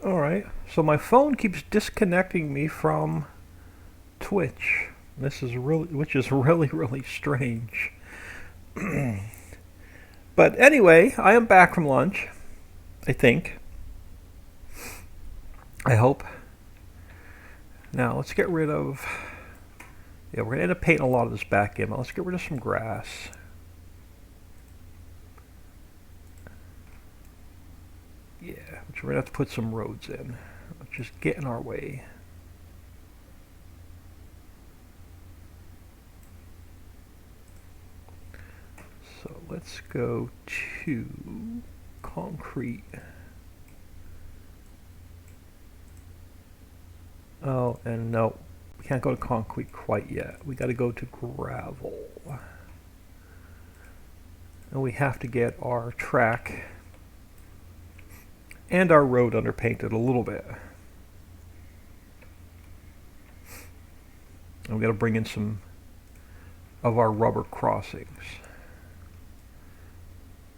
All right. So my phone keeps disconnecting me from Twitch. Which is really strange. But anyway, I am back from lunch. I think. I hope. Now let's get rid of. Yeah, we're gonna end up painting a lot of this back in. But let's get rid of some grass. Yeah, which we're gonna have to put some roads in. Just get in our way. So let's go to concrete. Oh, and no, we can't go to concrete quite yet. We got to go to gravel. And we have to get our track and our road underpainted a little bit. And we got to bring in some of our rubber crossings.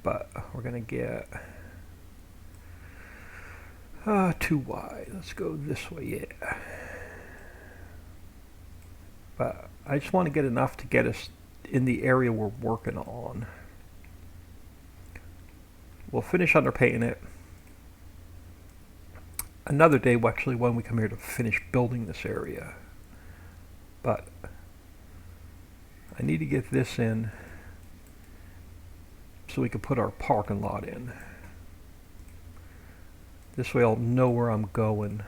But we're going to get too wide. Let's go this way, yeah. But I just want to get enough to get us in the area we're working on. We'll finish underpainting it another day, actually, when we come here to finish building this area. But I need to get this in so we can put our parking lot in. This way I'll know where I'm going.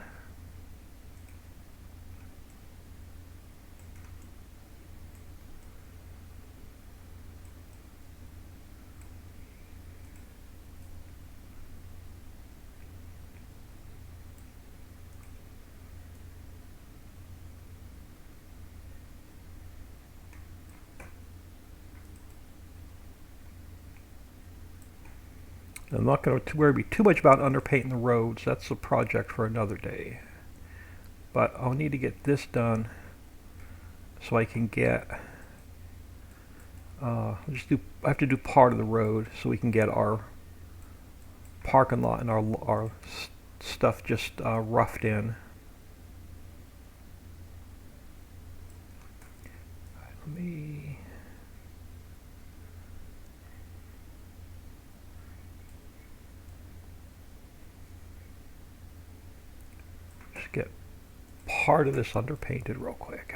I'm not going to worry too much about underpainting the roads. That's a project for another day. But I'll need to get this done so I can get. I have to do part of the road so we can get our parking lot and our stuff just roughed in. Let me. Just get part of this underpainted real quick.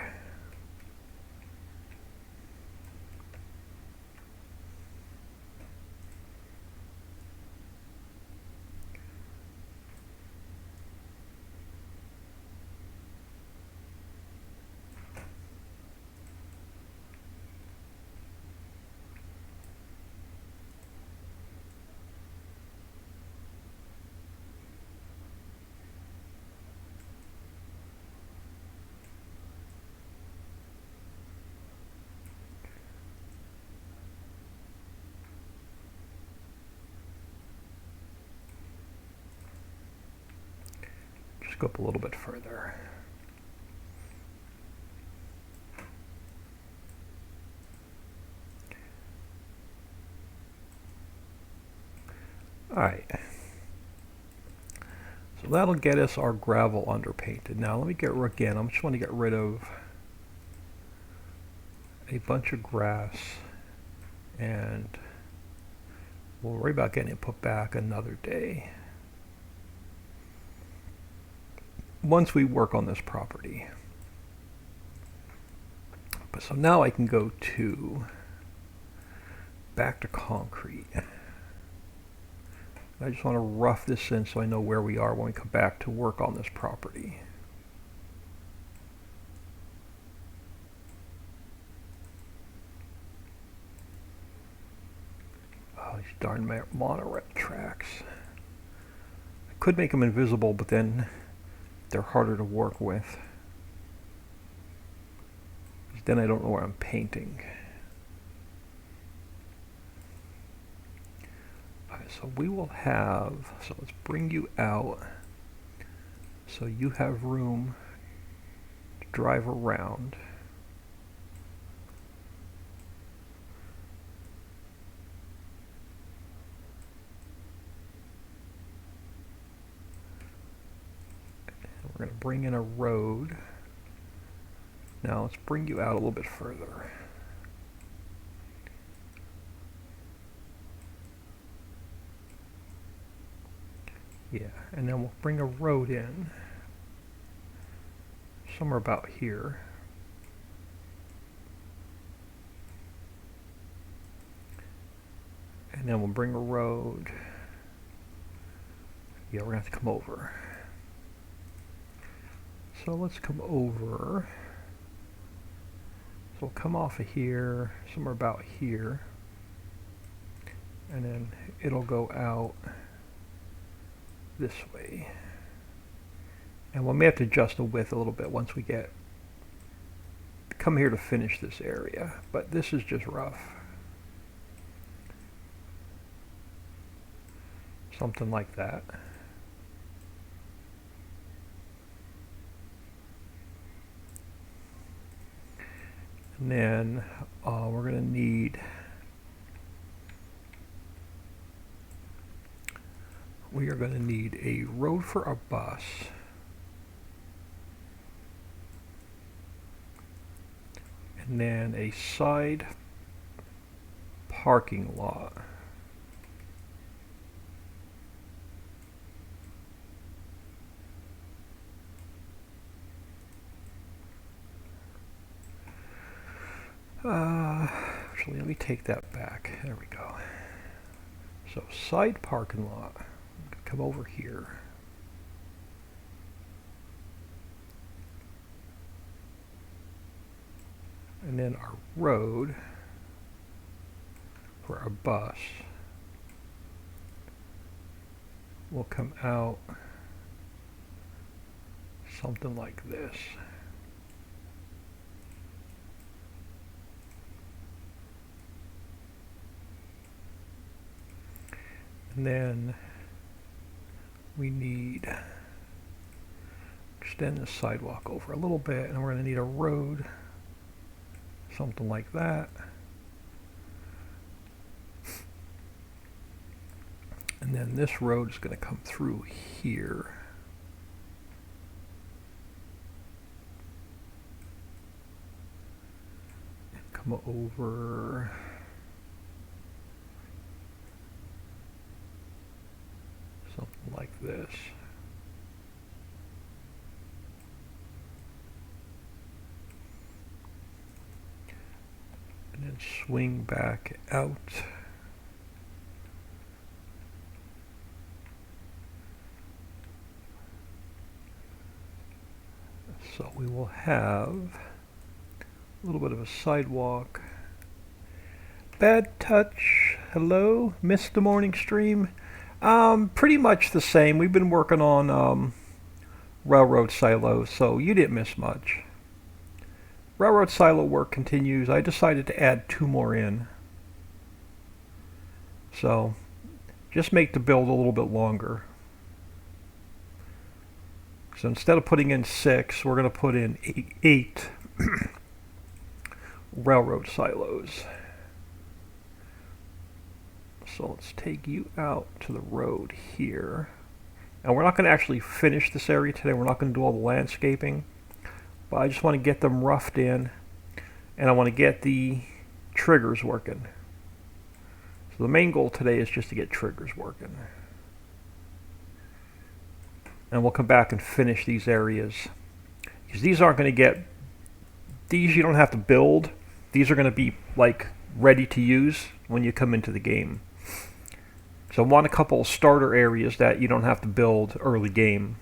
Just go up a little bit further. Alright. So that'll get us our gravel underpainted. Now let me get again. I just want to get rid of a bunch of grass, and we'll worry about getting it put back another day once we work on this property. But so now I can go to back to concrete. I just want to rough this in so I know where we are when we come back to work on this property. Oh, these darn monorail tracks. I could make them invisible, but then they're harder to work with. Then I don't know where I'm painting. So we will have, so let's bring you out so you have room to drive around. We're going to bring in a road. Now let's bring you out a little bit further. Yeah, and then we'll bring a road in somewhere about here. And then we'll bring a road. Yeah, we're going to have to come over. So let's come over. So we'll come off of here, somewhere about here. And then it'll go out this way. And we may have to adjust the width a little bit once we come here to finish this area. But this is just rough. Something like that. And then we're going to need a road for our bus. And then a side parking lot. Actually, let me take that back. There we go. So, side parking lot. Come over here. And then our road for our bus will come out something like this. And then we need to extend the sidewalk over a little bit, and we're going to need a road, something like that. And then this road is going to come through here. And come over. Something like this. And then swing back out. So we will have a little bit of a sidewalk. Bad touch. Hello, missed the morning stream. Pretty much the same. We've been working on railroad silos, so you didn't miss much. Railroad silo work continues. I decided to add 2 more in. So just make the build a little bit longer. So instead of putting in 6, we're going to put in 8 railroad silos. So let's take you out to the road here. And we're not going to actually finish this area today. We're not going to do all the landscaping. But I just want to get them roughed in. And I want to get the triggers working. So the main goal today is just to get triggers working. And we'll come back and finish these areas. Because these aren't going to get... These you don't have to build. These are going to be like ready to use when you come into the game. So I want a couple of starter areas that you don't have to build early game.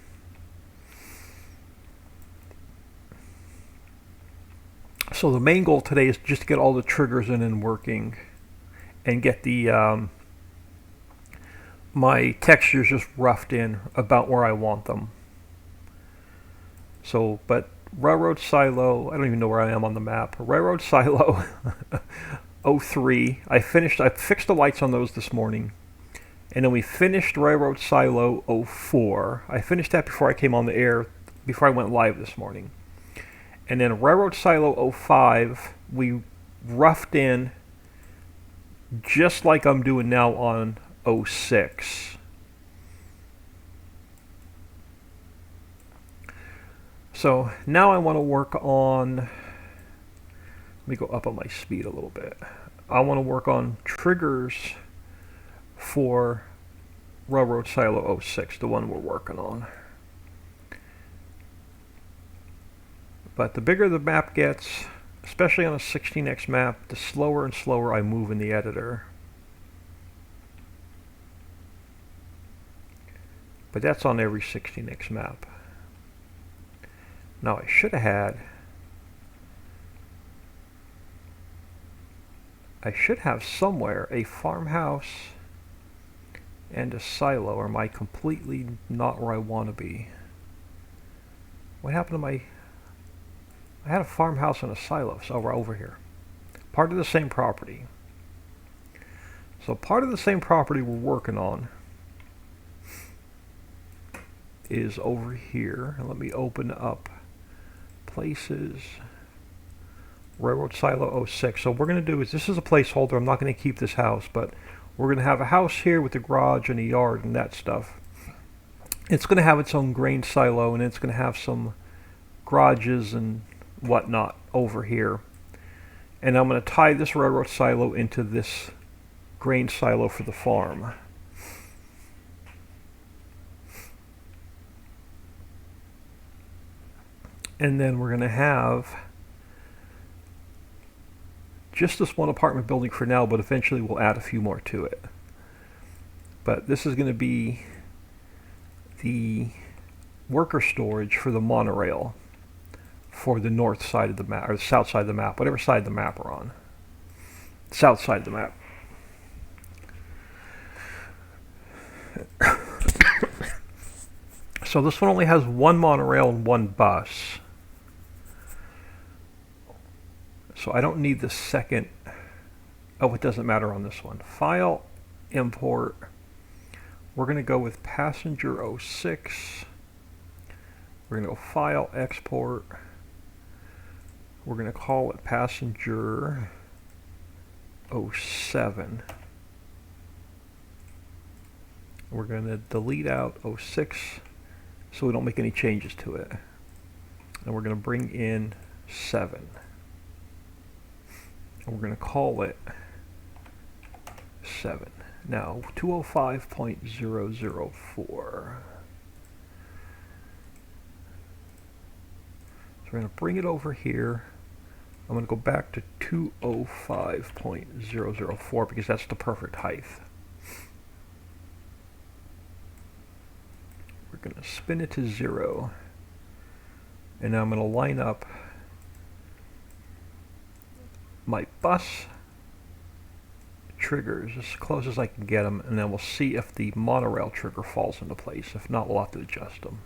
So the main goal today is just to get all the triggers in and working, and get the my textures just roughed in about where I want them. So, but Railroad Silo, I don't even know where I am on the map. Railroad Silo 03. I fixed the lights on those this morning. And then we finished Railroad Silo 04. I finished that before I came on the air, before I went live this morning. And then Railroad Silo 05, we roughed in just like I'm doing now on 06. So now I want to work on, let me go up on my speed a little bit. I want to work on triggers for Railroad Silo 06, the one we're working on. But the bigger the map gets, especially on a 16x map, the slower and slower I move in the editor. But that's on every 16x map. Now I should have somewhere a farmhouse and a silo, or am I completely not where I want to be? What happened to my... I had a farmhouse and a silo, so we're over here. Part of the same property. So part of the same property we're working on is over here. And let me open up places. Railroad Silo 06. So what we're going to do is, this is a placeholder. I'm not going to keep this house, but we're going to have a house here with a garage and a yard and that stuff. It's going to have its own grain silo, and it's going to have some garages and whatnot over here. And I'm going to tie this railroad silo into this grain silo for the farm. And then we're going to have just this one apartment building for now, but eventually we'll add a few more to it. But this is going to be the worker storage for the monorail for the north side of the map, or the south side of the map, whatever side of the map we're on. South side of the map. So this one only has one monorail and one bus. So I don't need the second. Oh, it doesn't matter on this one. File, import. We're going to go with passenger 06. We're going to go file, export. We're going to call it passenger 07. We're going to delete out 06 so we don't make any changes to it. And we're going to bring in 7. And we're going to call it 7. Now, 205.004. So we're going to bring it over here. I'm going to go back to 205.004 because that's the perfect height. We're going to spin it to 0. And now I'm going to line up my bus triggers as close as I can get them, and then we'll see if the monorail trigger falls into place. If not, we'll have to adjust them.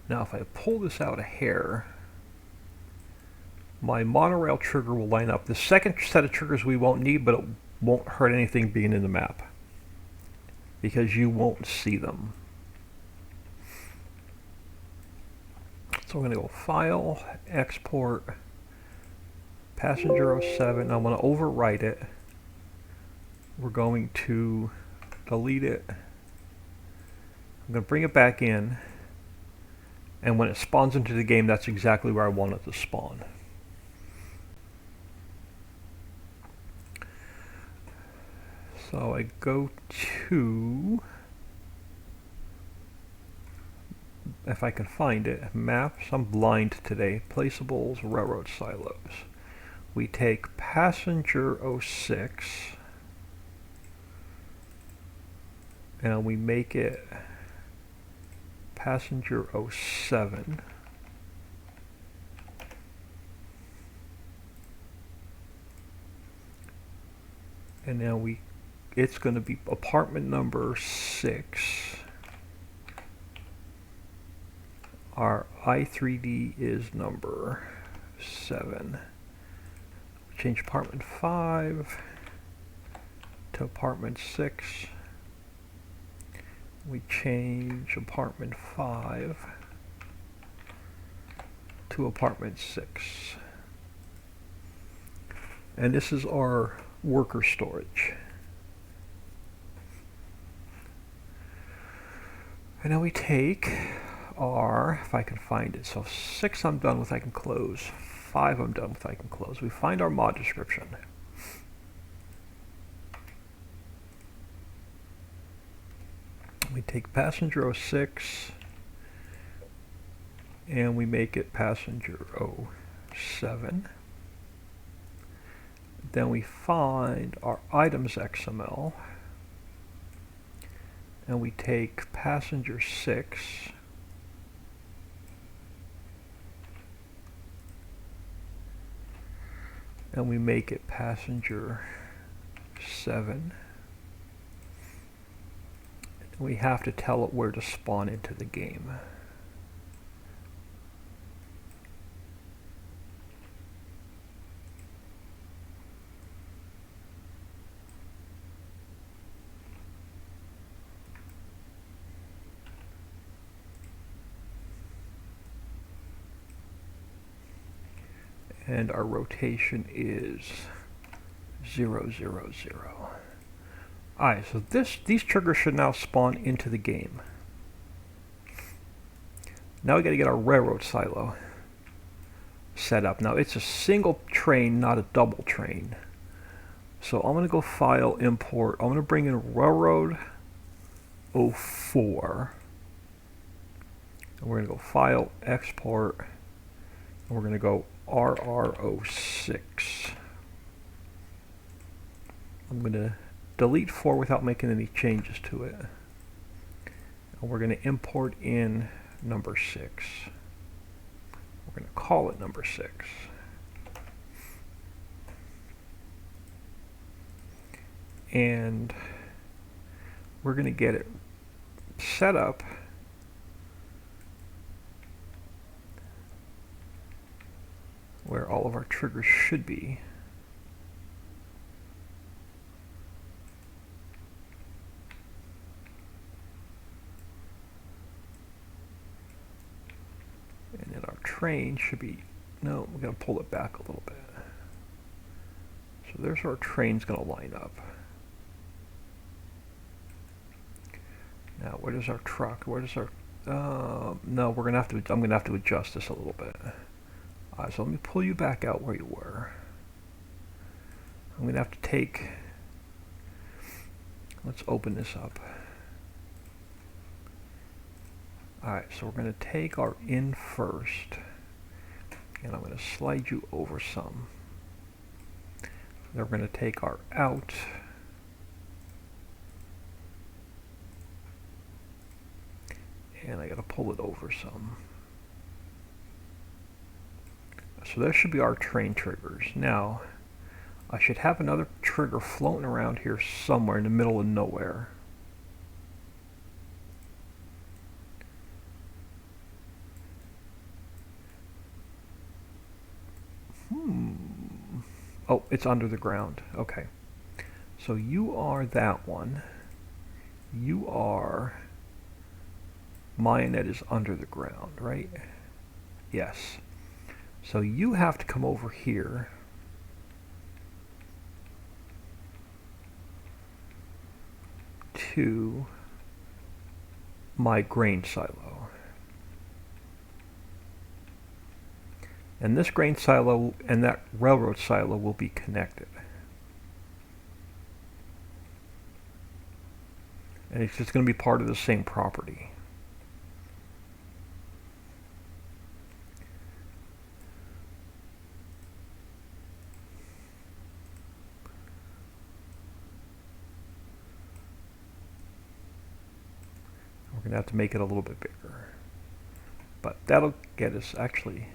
Now if I pull this out a hair, my monorail trigger will line up. The second set of triggers we won't need, but it won't hurt anything being in the map because you won't see them. So we're going to go File, Export, Passenger 07. I'm going to overwrite it. We're going to delete it. I'm going to bring it back in. And when it spawns into the game, that's exactly where I want it to spawn. So I go to, if I can find it, maps. I'm blind today. Placeables, railroad silos. We take passenger 06 and we make it passenger 07. And now it's going to be apartment number 6. Our I3D is number 7. Change apartment 5 to apartment 6. We change apartment 5 to apartment 6. And this is our worker storage. And now we take are, if I can find it, so 6 I'm done with, I can close. 5 I'm done with, I can close. We find our mod description. We take passenger 06 and we make it passenger 07. Then we find our items XML and we take passenger 6 and we make it passenger 7. We have to tell it where to spawn into the game. And our rotation is 0, 0, 0. Alright, so these triggers should now spawn into the game. Now we got to get our railroad silo set up. Now it's a single train, not a double train. So I'm going to go File, Import. I'm going to bring in Railroad 04. And we're going to go File, Export. And we're going to go RR06. I'm going to delete 4 without making any changes to it. And we're going to import in number 6. We're going to call it number 6. And we're going to get it set up where all of our triggers should be. And then our train should be, no, we're going to pull it back a little bit. So there's where our train's going to line up. Now, where does our truck, where does our, no, we're going to have to, I'm going to have to adjust this a little bit. Alright, so let me pull you back out where you were. I'm going to have to take, let's open this up. Alright, so we're going to take our in first, and I'm going to slide you over some. Then we're going to take our out, and I got to pull it over some. So there should be our train triggers. Now, I should have another trigger floating around here somewhere in the middle of nowhere. Oh, it's under the ground. Okay. So you are that one. You are Mayonet is under the ground, right? Yes. So you have to come over here to my grain silo. And this grain silo and that railroad silo will be connected. And it's just going to be part of the same property. We're going to have to make it a little bit bigger. But that'll get us actually,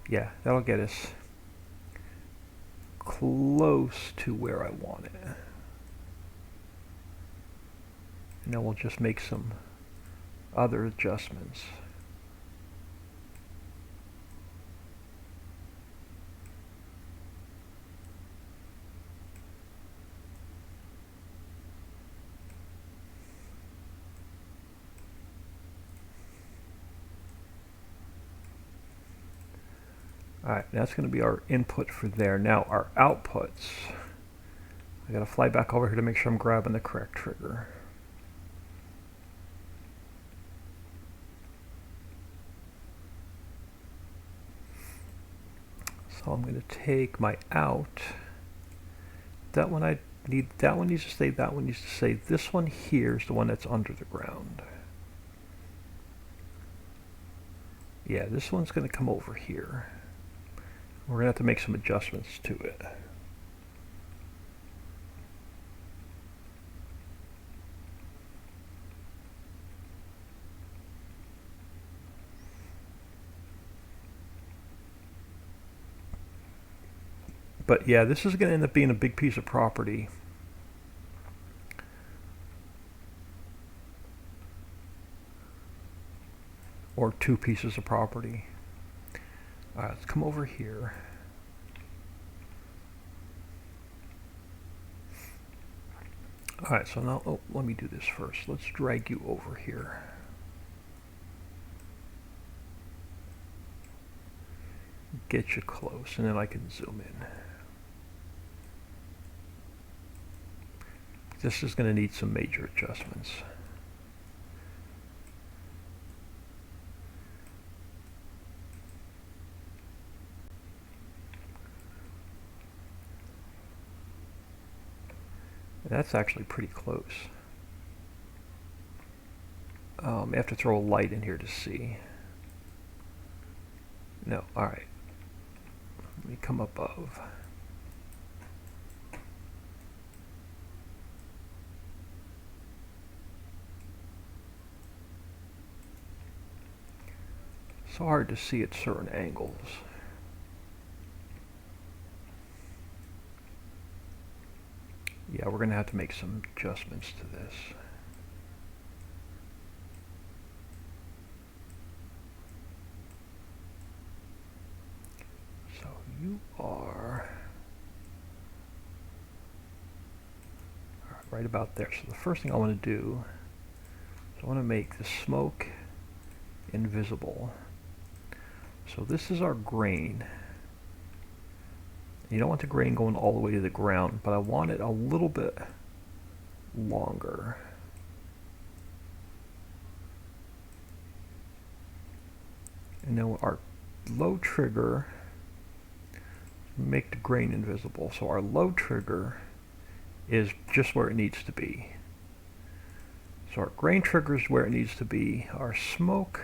yeah, that'll get us close to where I want it. And then we'll just make some other adjustments. Alright, that's going to be our input for there. Now our outputs, I got to fly back over here to make sure I'm grabbing the correct trigger. So I'm going to take my out. That one I need, that one needs to stay, that one needs to stay. This one here is the one that's under the ground. Yeah, this one's going to come over here. We're going to have to make some adjustments to it. But yeah, this is going to end up being a big piece of property. Or two pieces of property. Alright, let's come over here. Alright, so now, oh, let me do this first. Let's drag you over here. Get you close, and then I can zoom in. This is going to need some major adjustments. That's actually pretty close. I have to throw a light in here to see. No, alright. Let me come above. So hard to see at certain angles. Yeah, we're going to have to make some adjustments to this. So you are right about there. So the first thing I want to do is I want to make the smoke invisible. So this is our grain. You don't want the grain going all the way to the ground, but I want it a little bit longer. And then our low trigger, make the grain invisible. So our low trigger is just where it needs to be. So our grain trigger is where it needs to be. Our smoke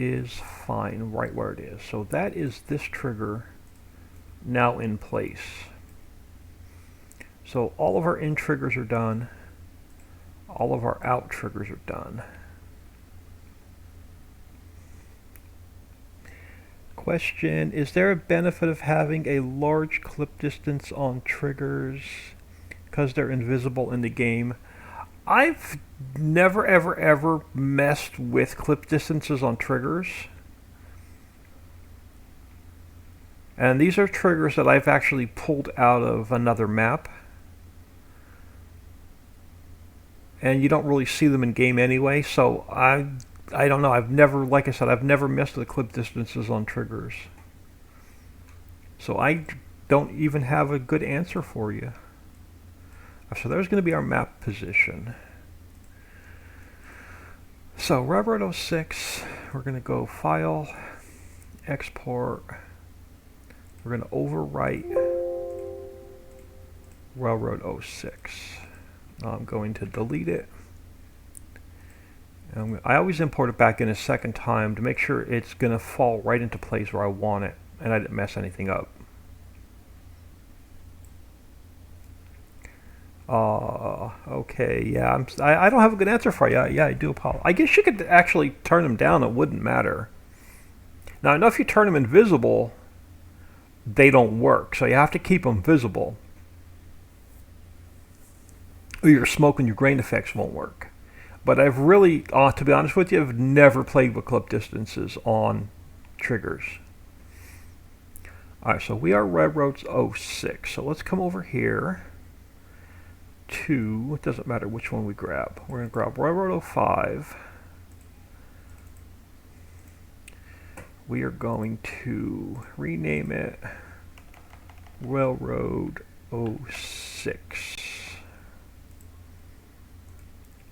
is fine right where it is. So that is this trigger now in place. So all of our in triggers are done. All of our out triggers are done. Question, is there a benefit of having a large clip distance on triggers because they're invisible in the game? I've never ever messed with clip distances on triggers. And these are triggers that I've actually pulled out of another map. And you don't really see them in game anyway, so I don't know. I've never, like I said, I've never messed with clip distances on triggers. So I don't even have a good answer for you. So there's going to be our map position. So Railroad 06, we're going to go File, Export. We're going to overwrite Railroad 06. I'm going to delete it. I always import it back in a second time to make sure it's going to fall right into place where I want it and I didn't mess anything up. Okay, yeah, I don't have a good answer for you. Yeah, I do apologize. I guess you could actually turn them down. It wouldn't matter. Now, I know if you turn them invisible, they don't work. So you have to keep them visible, or your smoke and your grain effects won't work. But I've really, to be honest with you, I've never played with clip distances on triggers. Alright, so we are Railroads 06. So let's come over here to, it doesn't matter which one we grab. We're going to grab Railroad 05. We are going to rename it Railroad 06.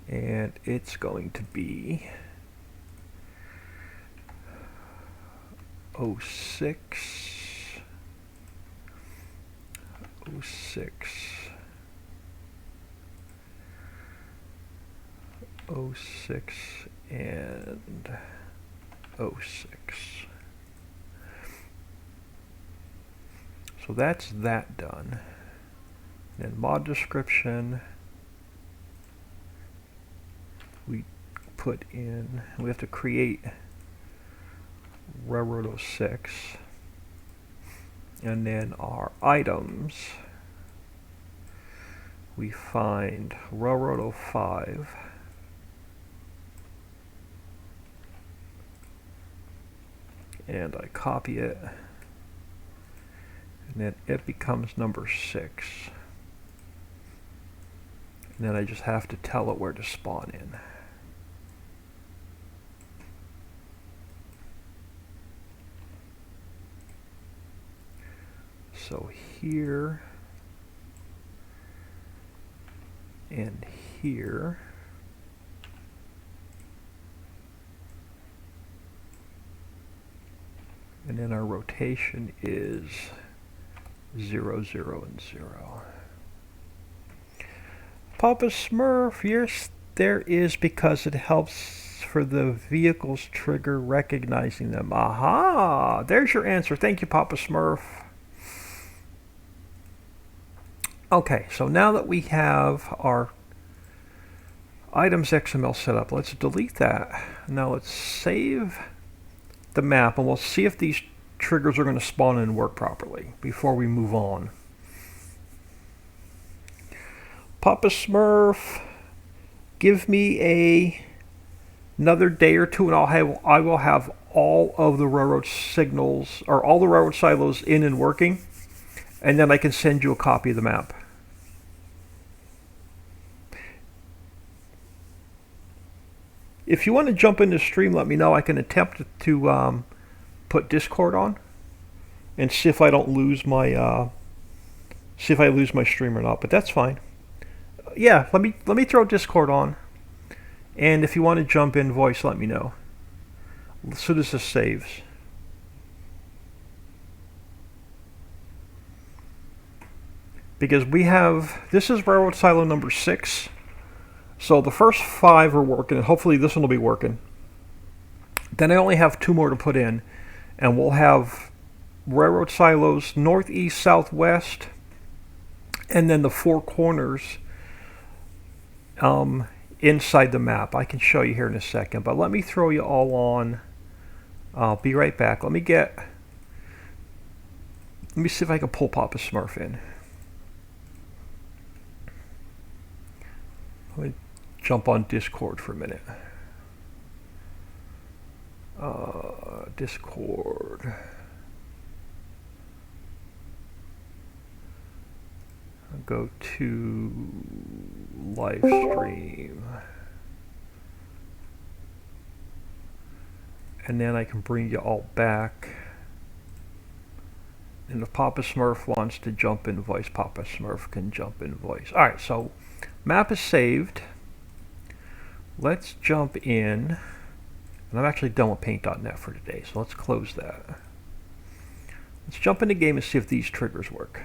And it's going to be 06, 06, 06, and 06. So that's that done. Then mod description, we put in, we have to create Railroad 06, and then our items, we find Railroad 05, and I copy it, and then it becomes number 6. And then I just have to tell it where to spawn in. So here and here. And then our rotation is 0, 0, and 0. Papa Smurf, yes, there is, because it helps for the vehicle's trigger recognizing them. Aha! There's your answer. Thank you, Papa Smurf. Okay, so now that we have our items XML set up, let's delete that. Now let's save the map, and we'll see if these triggers are going to spawn and work properly before we move on. Papa Smurf, give me another day or two, and I will have all of the railroad signals, or all the railroad silos in and working, and then I can send you a copy of the map. If you want to jump into stream, let me know. I can attempt to put Discord on and see if I don't lose my stream or not. But that's fine. Yeah, let me throw Discord on, and if you want to jump in voice, let me know as soon as this saves. Because this is railroad silo number 6. So the first 5 are working, and hopefully this one will be working. Then I only have 2 more to put in, and we'll have railroad silos northeast, southwest, and then the 4 corners inside the map. I can show you here in a second, but let me throw you all on. I'll be right back. Let me see if I can pull Papa Smurf in. Let me jump on Discord for a minute. Discord. I'll go to live stream. And then I can bring you all back. And if Papa Smurf wants to jump in voice, Papa Smurf can jump in voice. Alright, so map is saved. Let's jump in. And I'm actually done with paint.net for today, so let's close that. Let's jump in the game and see if these triggers work.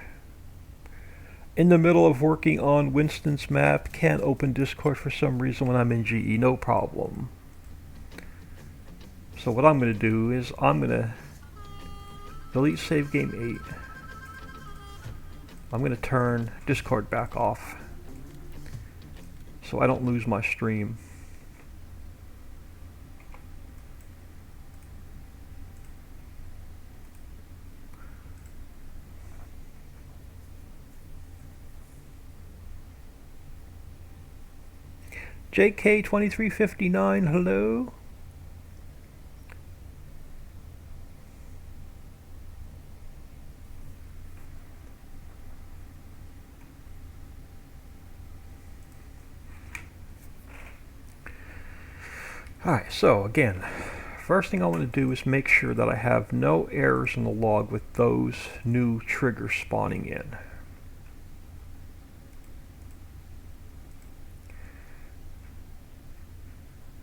In the middle of working on Winston's map, can't open Discord for some reason when I'm in GE. No problem. So what I'm going to do is I'm going to delete save game 8. I'm going to turn Discord back off so I don't lose my stream. JK2359, hello. Alright, so again, first thing I want to do is make sure that I have no errors in the log with those new triggers spawning in.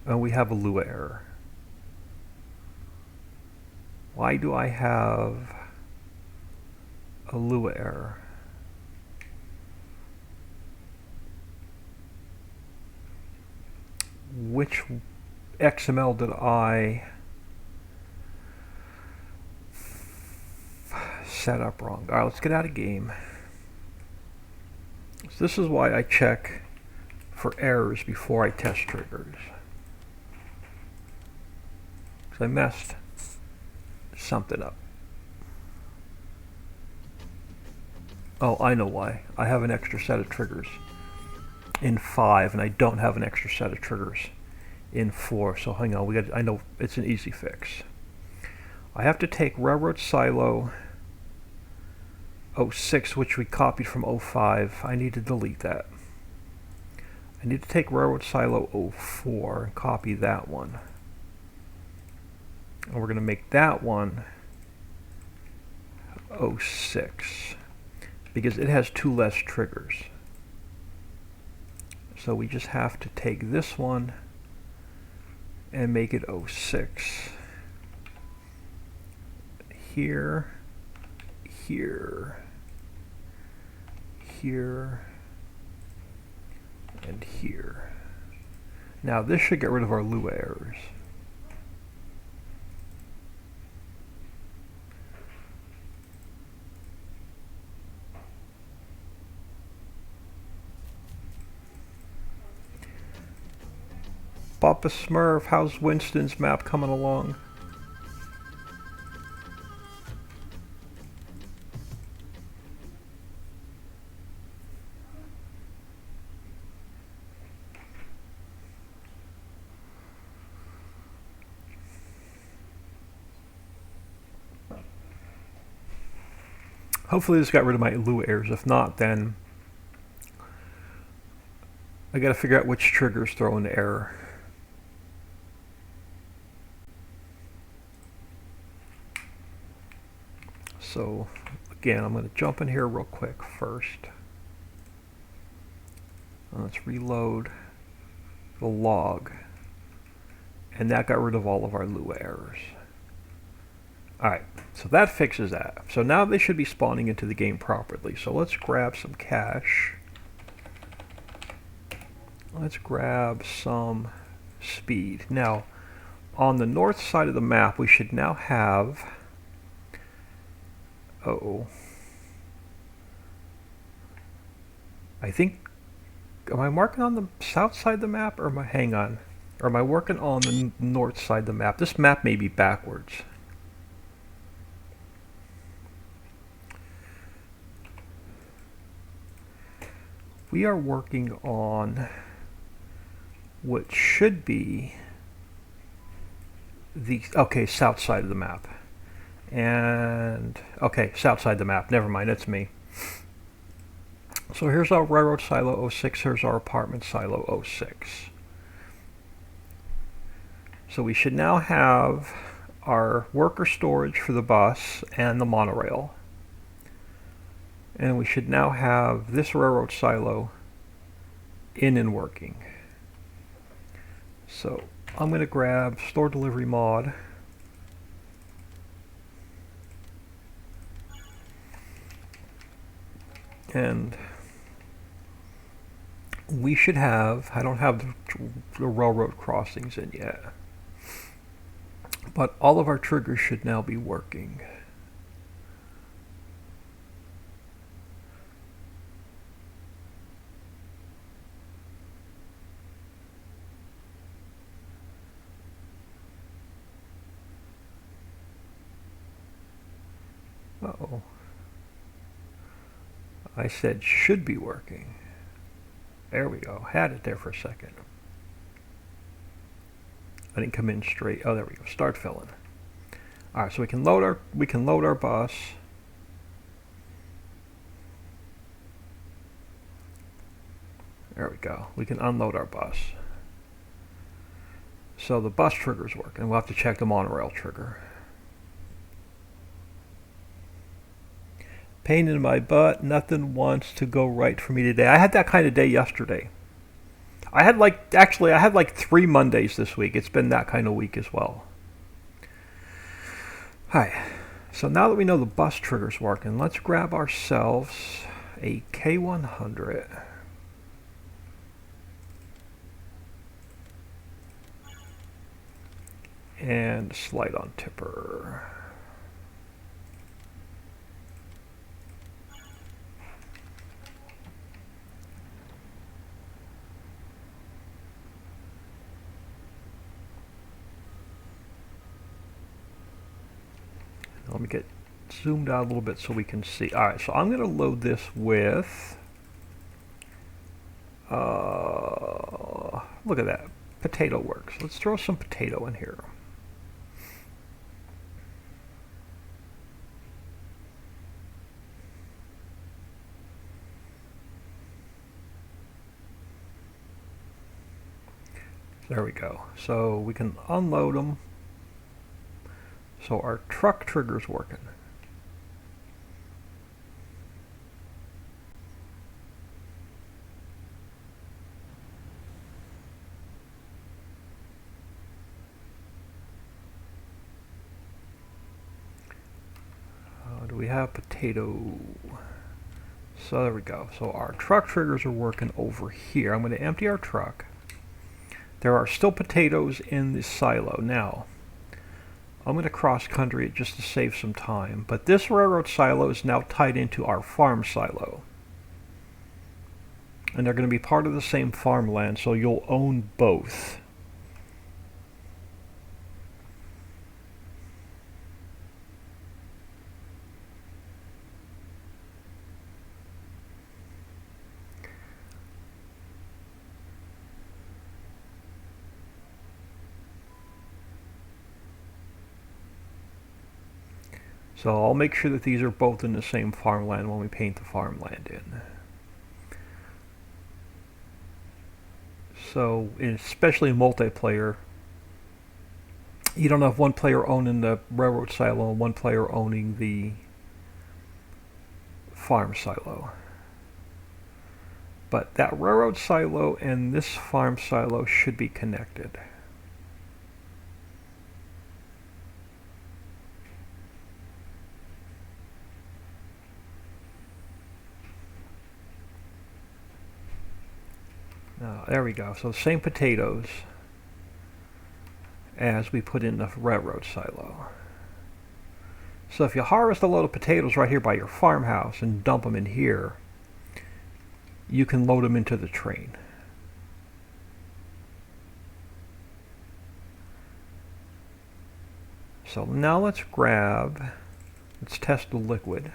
And we have a Lua error. Why do I have a Lua error? Which XML did I set up wrong? All right, let's get out of game. So this is why I check for errors before I test triggers. So I messed something up. Oh, I know why. I have an extra set of triggers in 5, and I don't have an extra set of triggers in 4. So hang on, I know it's an easy fix. I have to take Railroad Silo 06, which we copied from 05. I need to delete that. I need to take Railroad Silo 04 and copy that one. And we're going to make that one 06 because it has 2 less triggers. So we just have to take this one and make it 06. Here, here, here, and here. Now this should get rid of our Lua errors. Papa Smurf, how's Winston's map coming along? Hopefully this got rid of my Lua errors. If not, then I gotta figure out which triggers throw an error. So again, I'm going to jump in here real quick first. Let's reload the log. And that got rid of all of our Lua errors. Alright, so that fixes that. So now they should be spawning into the game properly. So let's grab some cash. Let's grab some speed. Now, on the north side of the map, we should now have... I think, am I marking on the south side of the map, or am I, hang on, or am I working on the north side of the map? This map may be backwards. We are working on what should be the, okay, south side of the map. And, okay, south side of the map. Never mind, that's me. So here's our Railroad Silo 06. Here's our Apartment Silo 06. So we should now have our worker storage for the bus and the monorail. And we should now have this Railroad Silo in and working. So I'm going to grab Store Delivery Mod. And we should have, I don't have the railroad crossings in yet, but all of our triggers should now be working. Uh-oh. I said should be working. There we go. Had it there for a second. I didn't come in straight. Oh, there we go. Start filling. All right, so we can load our bus. There we go. We can unload our bus. So the bus trigger's working. We'll have to check the monorail trigger. Pain in my butt. Nothing wants to go right for me today. I had that kind of day yesterday. I had like 3 Mondays this week. It's been that kind of week as well. Hi. So now that we know the bus trigger's working, let's grab ourselves a K100. And slide on tipper. Let me get zoomed out a little bit so we can see. All right, so I'm going to load this with, look at that, Potato works. Let's throw some potato in here. There we go. So we can unload them. So our truck trigger's working. Do we have potato? So there we go. So our truck triggers are working over here. I'm going to empty our truck. There are still potatoes in the silo. Now, I'm going to cross country it just to save some time. But this railroad silo is now tied into our farm silo. And they're going to be part of the same farmland, so you'll own both. So I'll make sure that these are both in the same farmland when we paint the farmland in. So, especially in multiplayer, you don't have one player owning the railroad silo and one player owning the farm silo. But that railroad silo and this farm silo should be connected. There we go. So same potatoes as we put in the railroad silo. So if you harvest a load of potatoes right here by your farmhouse and dump them in here, you can load them into the train. So now let's test the liquid.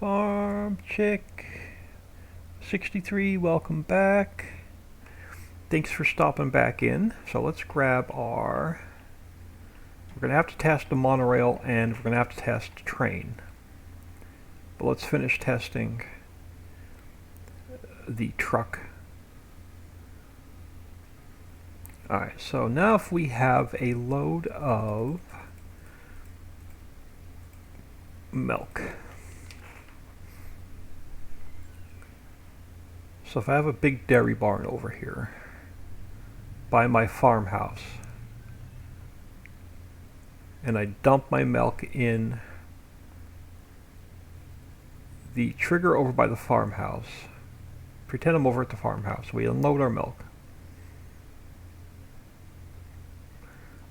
Farm Chick 63, welcome back. Thanks for stopping back in. So let's grab we're going to have to test the monorail and we're going to have to test the train. But let's finish testing the truck. Alright, so now if we have a load of milk. So if I have a big dairy barn over here by my farmhouse and I dump my milk in the trigger over by the farmhouse, pretend I'm over at the farmhouse, we unload our milk.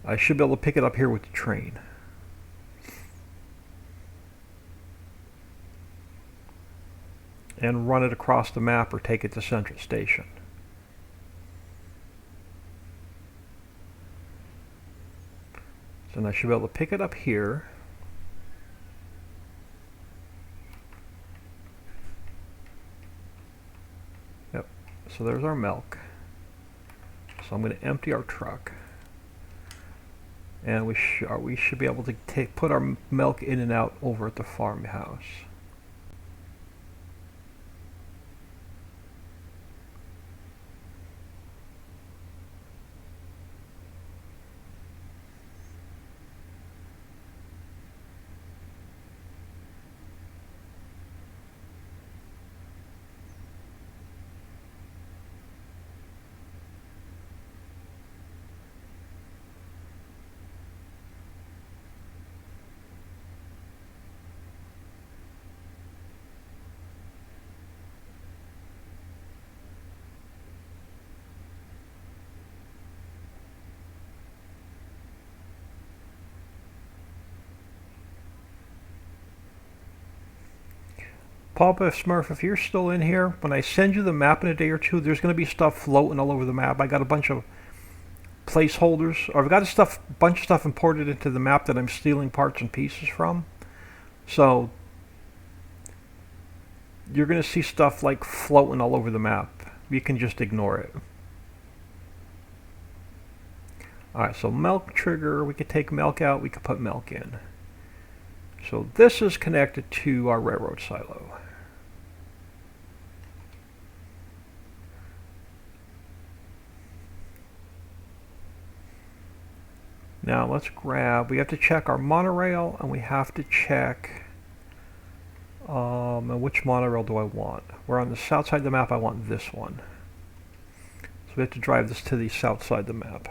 I should be able to pick it up here with the train. And run it across the map or take it to Central Station. So then I should be able to pick it up here. Yep, so there's our milk. So I'm going to empty our truck. And we should be able to put our milk in and out over at the farmhouse. Papa Smurf, if you're still in here, when I send you the map in a day or two, there's going to be stuff floating all over the map. I got a bunch of placeholders, or I've got a bunch of stuff imported into the map that I'm stealing parts and pieces from. So you're going to see stuff like floating all over the map. You can just ignore it. Alright, so milk trigger, we could take milk out, we could put milk in. So this is connected to our railroad silo. Now let's grab, we have to check our monorail, and we have to check which monorail do I want. We're on the south side of the map, I want this one. So we have to drive this to the south side of the map.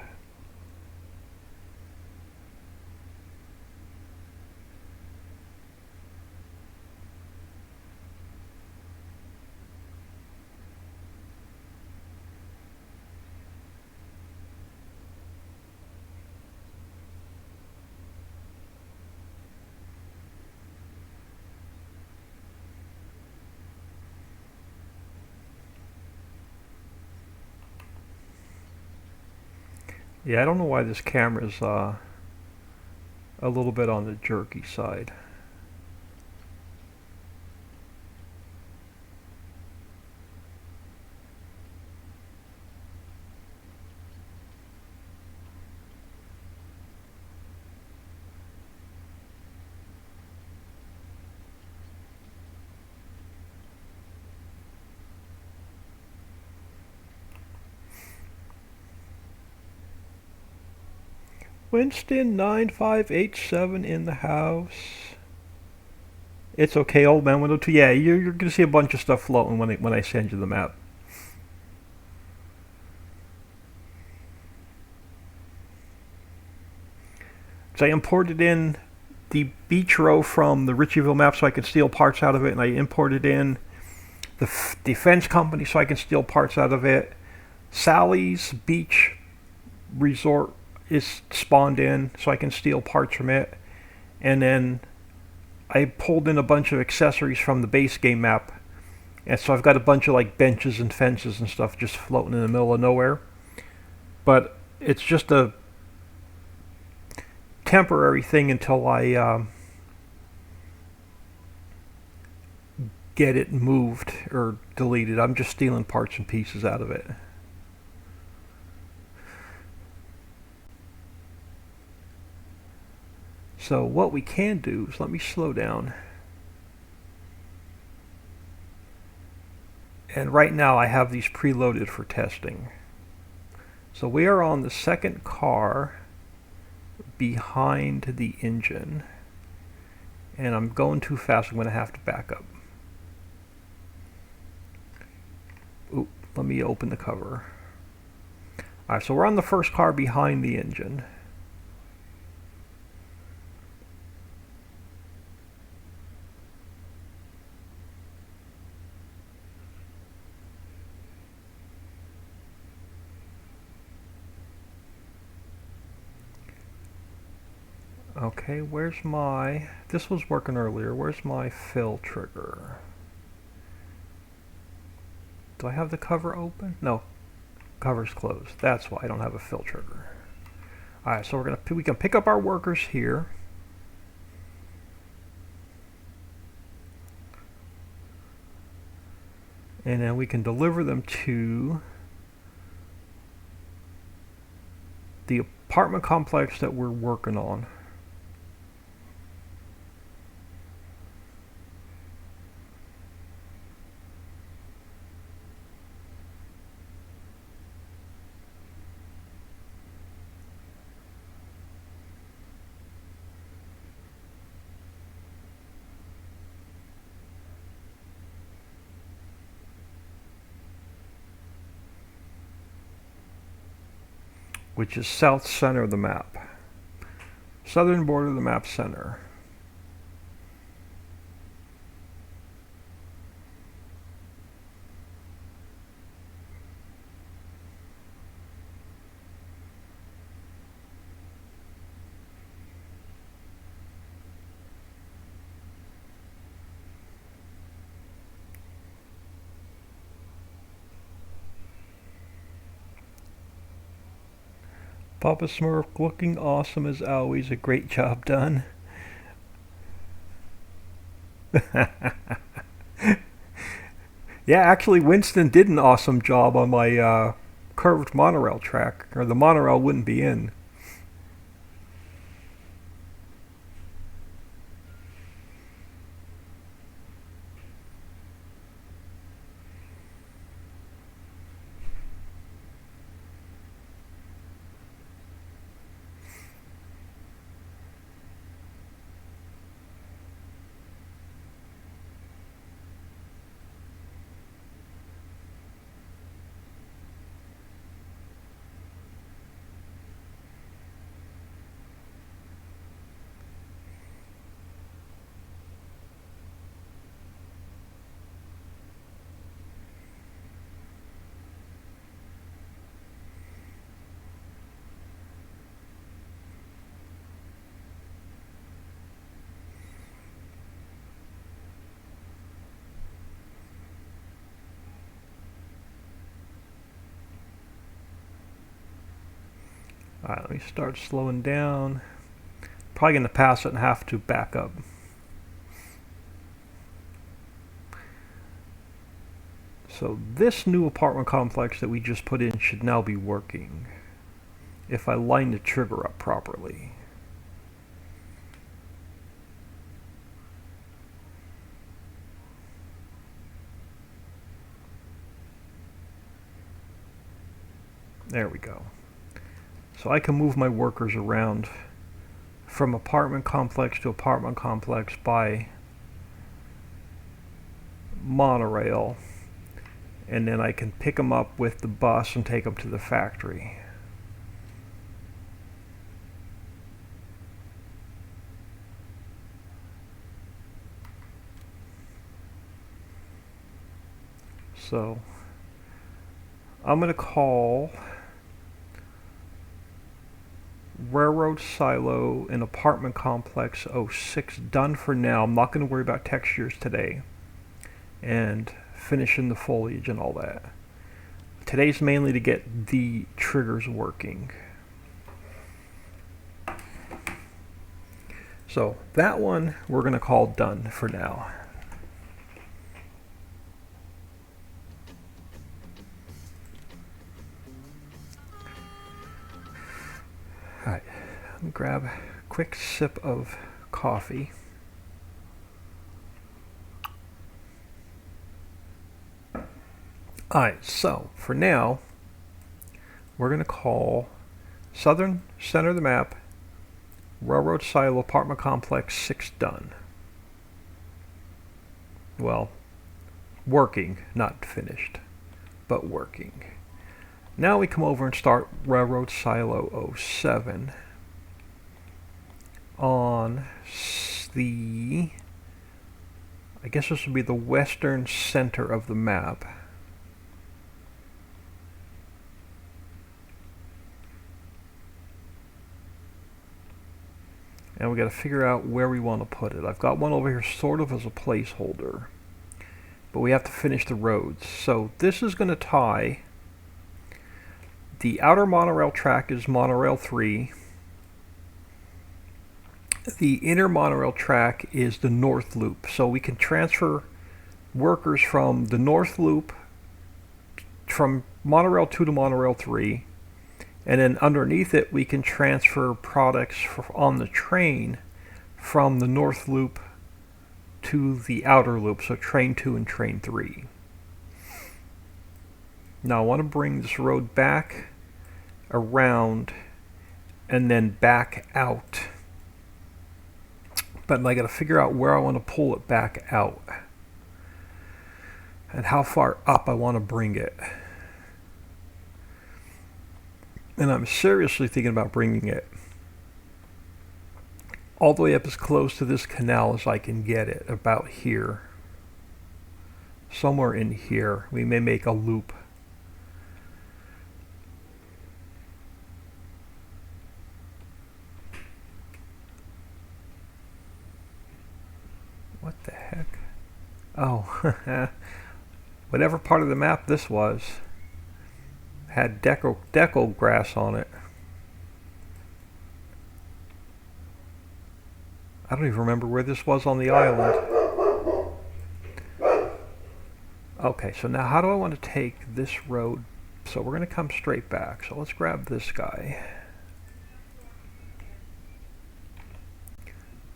Yeah, I don't know why this camera's a little bit on the jerky side. Winston 9587 in the house. It's okay, old man window 2. Yeah, you're gonna see a bunch of stuff floating when I send you the map. So I imported in the beach row from the Ritchieville map so I could steal parts out of it, and I imported in the defense company so I can steal parts out of it. Sally's beach resort is spawned in so I can steal parts from it, and then I pulled in a bunch of accessories from the base game map, and so I've got a bunch of like benches and fences and stuff just floating in the middle of nowhere. But it's just a temporary thing until I get it moved or deleted. I'm just stealing parts and pieces out of it. So what we can do is, let me slow down. And right now I have these preloaded for testing. So we are on the second car behind the engine. And I'm going too fast, I'm going to have to back up. Oop, let me open the cover. Alright, so we're on the first car behind the engine. Okay, where's my... This was working earlier. Where's my fill trigger? Do I have the cover open? No, cover's closed. That's why I don't have a fill trigger. Alright, so we can pick up our workers here. And then we can deliver them to the apartment complex that we're working on. Which is south center of the map. Southern border of the map center. Papa Smurf looking awesome as always. A great job done. Yeah, actually Winston did an awesome job on my curved monorail track, or the monorail wouldn't be in. Alright, let me start slowing down. Probably going to pass it and have to back up. So this new apartment complex that we just put in should now be working if I line the trigger up properly. There we go. So I can move my workers around from apartment complex to apartment complex by monorail, and then I can pick them up with the bus and take them to the factory. So I'm going to call Railroad Silo and Apartment Complex 06 done for now. I'm not going to worry about textures today and finishing the foliage and all that. Today's mainly to get the triggers working. So that one we're going to call done for now. Alright, let me grab a quick sip of coffee. Alright, so for now, we're going to call Southern Center of the Map, Railroad Silo Apartment Complex 6 done. Well, working, not finished, but working. Now we come over and start Railroad Silo 07 on the, I guess this would be the western center of the map. And we got to figure out where we want to put it. I've got one over here sort of as a placeholder, but we have to finish the roads. So this is going to tie. The outer monorail track is monorail 3. The inner monorail track is the north loop. So we can transfer workers from the north loop from monorail 2 to monorail 3. And then underneath it we can transfer products on the train from the north loop to the outer loop. So train 2 and train 3. Now I want to bring this road back around and then back out, but I got to figure out where I want to pull it back out and how far up I want to bring it. And I'm seriously thinking about bringing it all the way up as close to this canal as I can get it, about here. Somewhere in here we may make a loop. What the heck? Oh, whatever part of the map this was had deco grass on it. I don't even remember where this was on the island. Okay, so now how do I want to take this road? So we're going to come straight back. So let's grab this guy.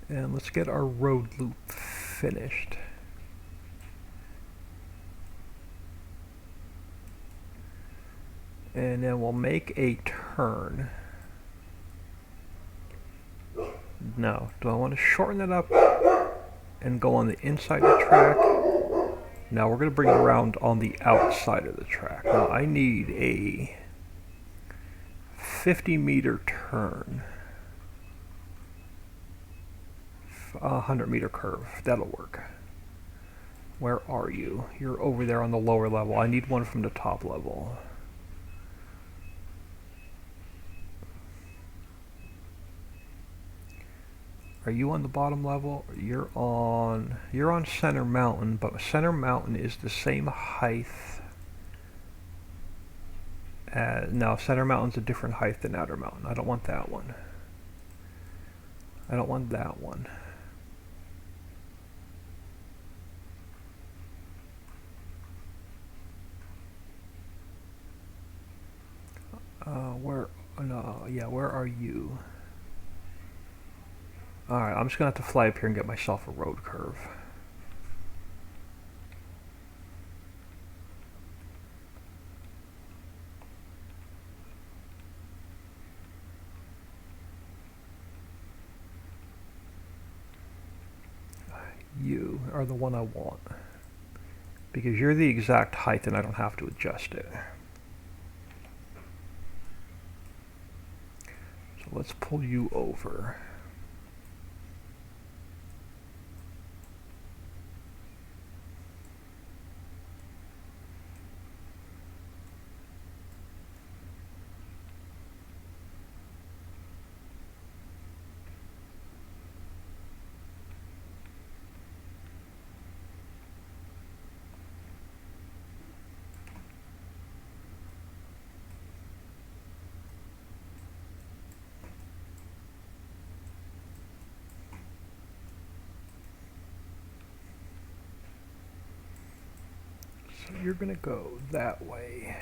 And let's get our road loop finished. And then we'll make a turn. No, do I want to shorten it up and go on the inside of the track? Now we're going to bring it around on the outside of the track. Now I need a 50-meter turn. A 100-meter curve. That'll work. Where are you? You're over there on the lower level. I need one from the top level. Are you on the bottom level? You're on Center Mountain, but Center Mountain is the same height as, no, Center Mountain's a different height than Outer Mountain. I don't want that one. I don't want that one. Where are you? Alright, I'm just going to have to fly up here and get myself a road curve. You are the one I want. Because you're the exact height and I don't have to adjust it. So let's pull you over. So you're going to go that way.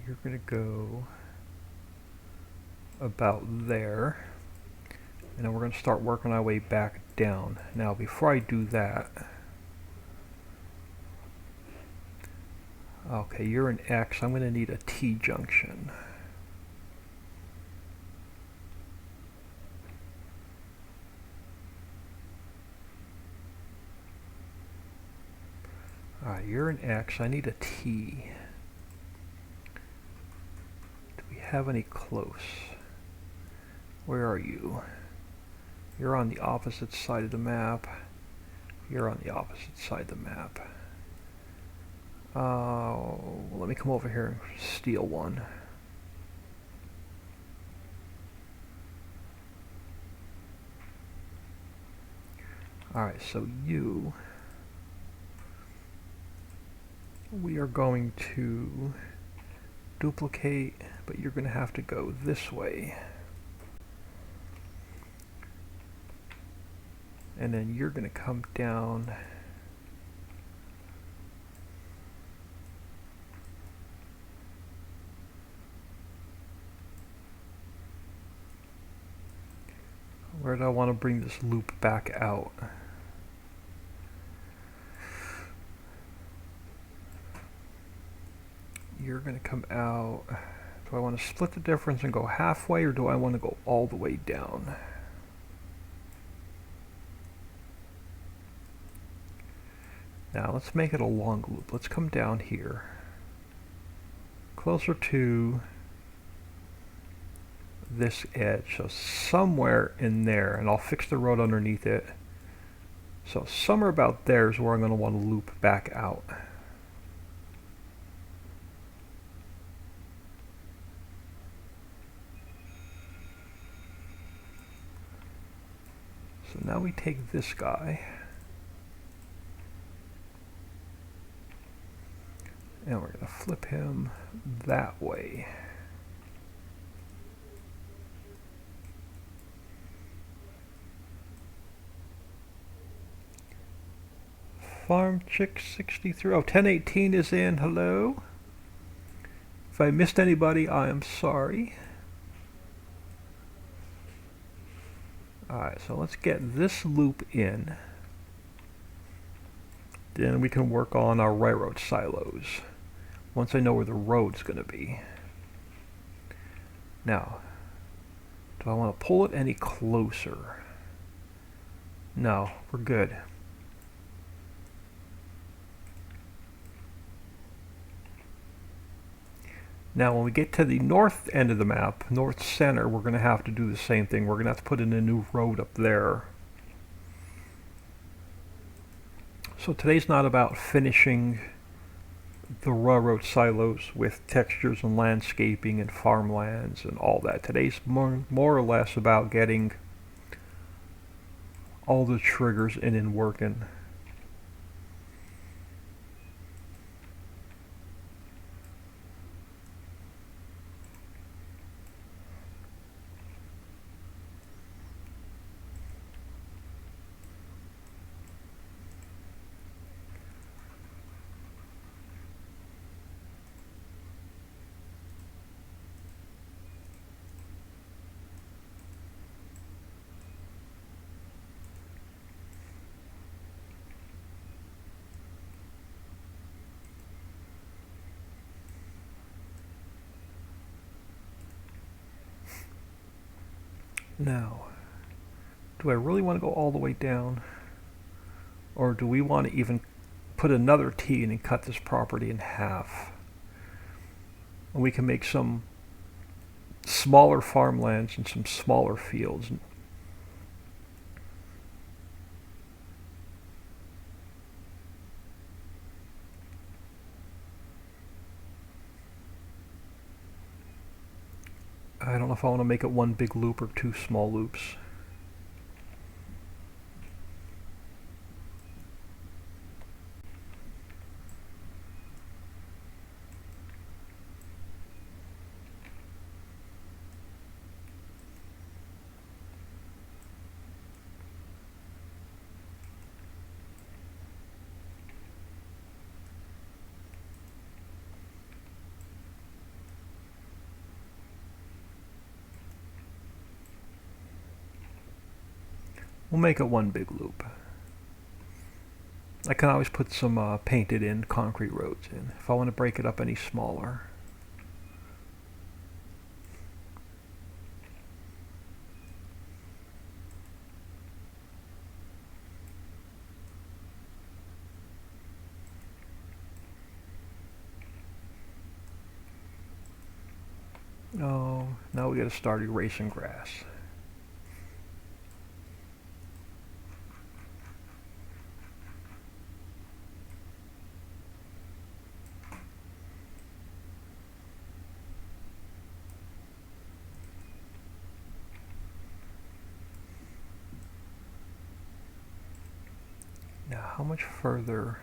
You're going to go about there. And then we're going to start working our way back down. Now, before I do that, okay, you're an X. I'm going to need a T junction. Alright, you're an X. I need a T. Do we have any close? Where are you? You're on the opposite side of the map. You're on the opposite side of the map. Let me come over here and steal one. Alright, so we are going to duplicate, but you're going to have to go this way. And then you're going to come down. Where do I want to bring this loop back out? You're going to come out. Do I want to split the difference and go halfway, or do I want to go all the way down? Now let's make it a long loop. Let's come down here, closer to this edge, so somewhere in there, and I'll fix the road underneath it. So somewhere about there is where I'm going to want to loop back out. So now we take this guy, And we're going to flip him that way. Farm Chick 63. Oh, 1018 is in. Hello. If I missed anybody, I am sorry. Alright, so let's get this loop in. Then we can work on our railroad silos once I know where the road's going to be. Now, do I want to pull it any closer? No, we're good. Now when we get to the north end of the map, north center, we're going to have to do the same thing. We're going to have to put in a new road up there. So today's not about finishing the railroad silos with textures and landscaping and farmlands and all that. Today's more or less about getting all the triggers in and working. Now, do I really want to go all the way down? Or do we want to even put another T in and cut this property in half? And we can make some smaller farmlands and some smaller fields. I don't know if I want to make it one big loop or two small loops. We'll make it one big loop. I can always put some painted in concrete roads in if I want to break it up any smaller. Oh, now we got to start erasing grass. Now, how much further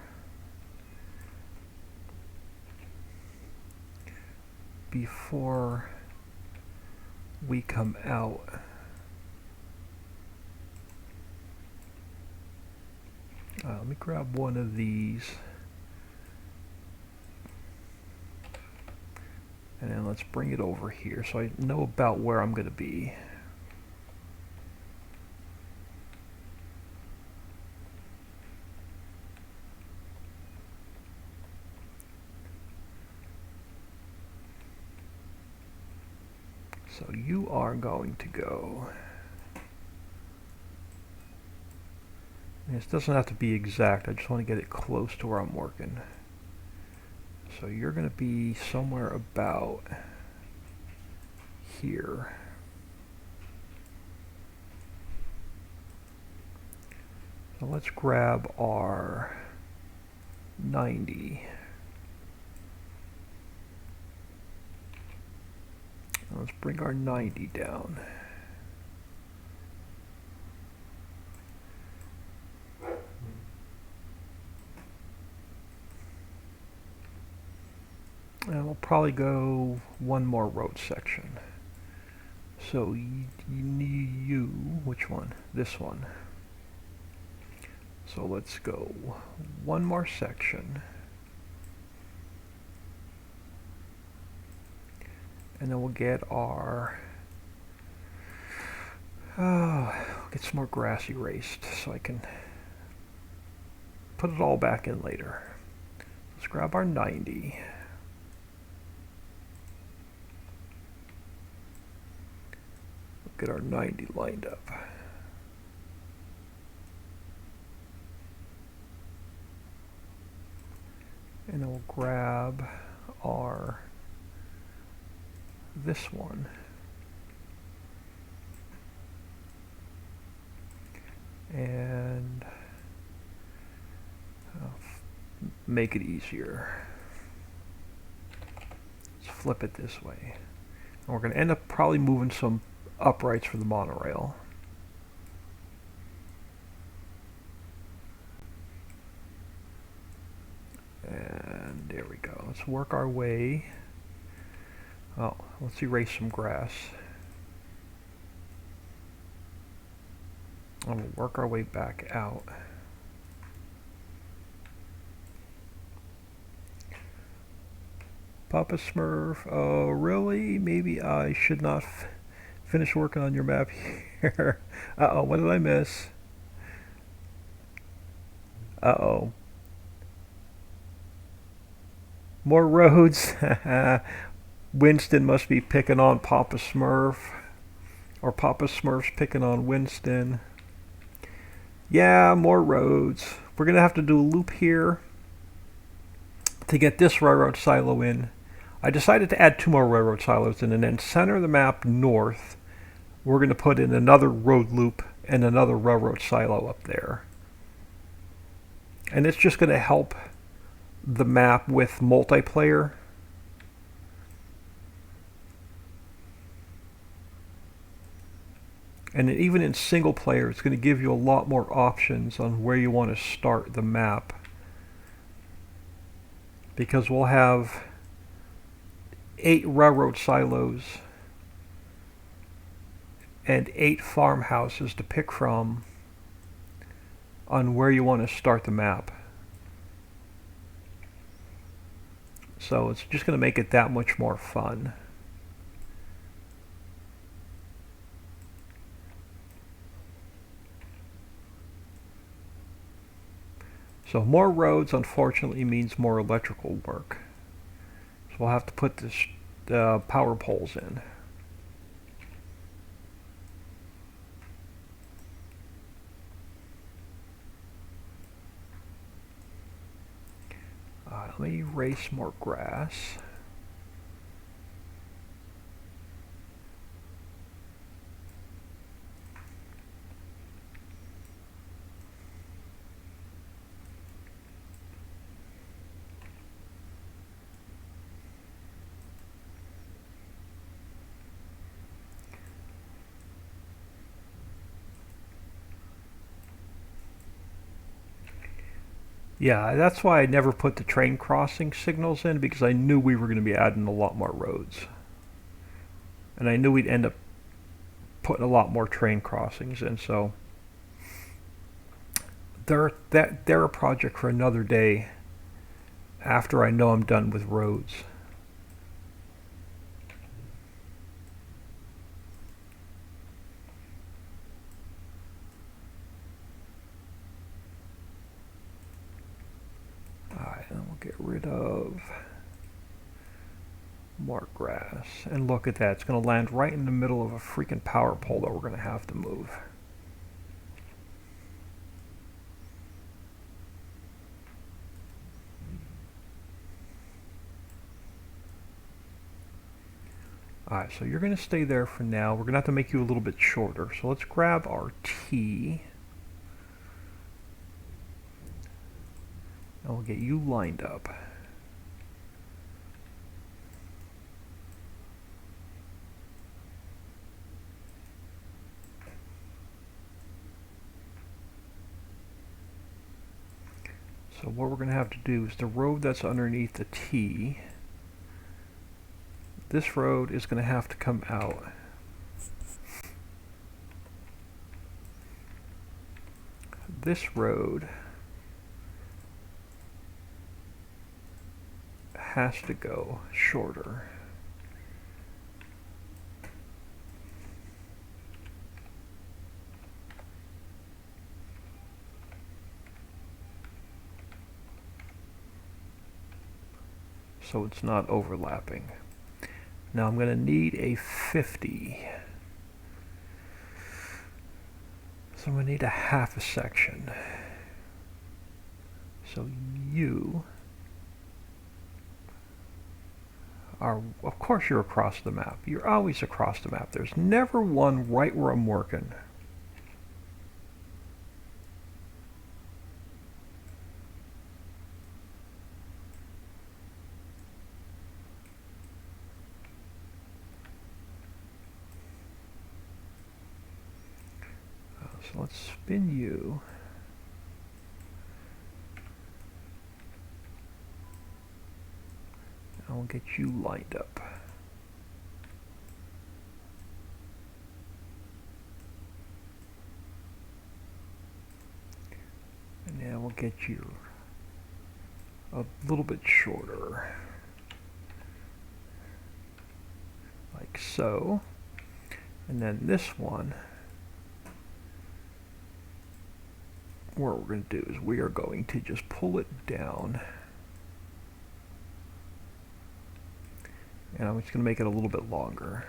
before we come out? Let me grab one of these. And then let's bring it over here so I know about where I'm going to be. So you are going to go. And this doesn't have to be exact, I just want to get it close to where I'm working. So you're going to be somewhere about here. So let's grab our 90. Let's bring our 90 down. And we'll probably go one more road section. So you, which one? This one. So let's go one more section. And then we'll get our, get some more grass erased so I can put it all back in later. Let's grab our 90. Get our 90 lined up. And then we'll grab our, this one. And make it easier. Let's flip it this way. And we're going to end up probably moving some uprights for the monorail. And there we go. Let's work our way. Oh, let's erase some grass. And we'll work our way back out. Papa Smurf, oh really? Maybe I should not finish working on your map here. Uh-oh, what did I miss? Uh-oh. More roads. Winston must be picking on Papa Smurf. Or Papa Smurf's picking on Winston. Yeah, more roads. We're going to have to do a loop here to get this railroad silo in. I decided to add 2 more railroad silos in, and then center the map north. We're going to put in another road loop and another railroad silo up there. And it's just going to help the map with multiplayer. And even in single player, it's going to give you a lot more options on where you want to start the map. Because we'll have 8 railroad silos and 8 farmhouses to pick from on where you want to start the map. So it's just going to make it that much more fun. So more roads, unfortunately, means more electrical work. So we'll have to put the power poles in. Let me erase more grass. Yeah, that's why I never put the train crossing signals in, because I knew we were going to be adding a lot more roads. And I knew we'd end up putting a lot more train crossings in, so they're a project for another day after I know I'm done with roads. Alright, then we'll get rid of more grass. And look at that, it's going to land right in the middle of a freaking power pole that we're going to have to move. Alright, so you're going to stay there for now. We're going to have to make you a little bit shorter. So let's grab our T. And we'll get you lined up. So what we're going to have to do is the road that's underneath the T, this road is going to have to come out. This road has to go shorter. So it's not overlapping. Now I'm going to need a 50. So I'm going to need a half a section. So you are, of course you're across the map. You're always across the map. There's never one right where I'm working. So let's spin you. And we'll get you lined up. And now we'll get you a little bit shorter. Like so. And then this one, what we're going to do is we are going to just pull it down, and I'm just going to make it a little bit longer.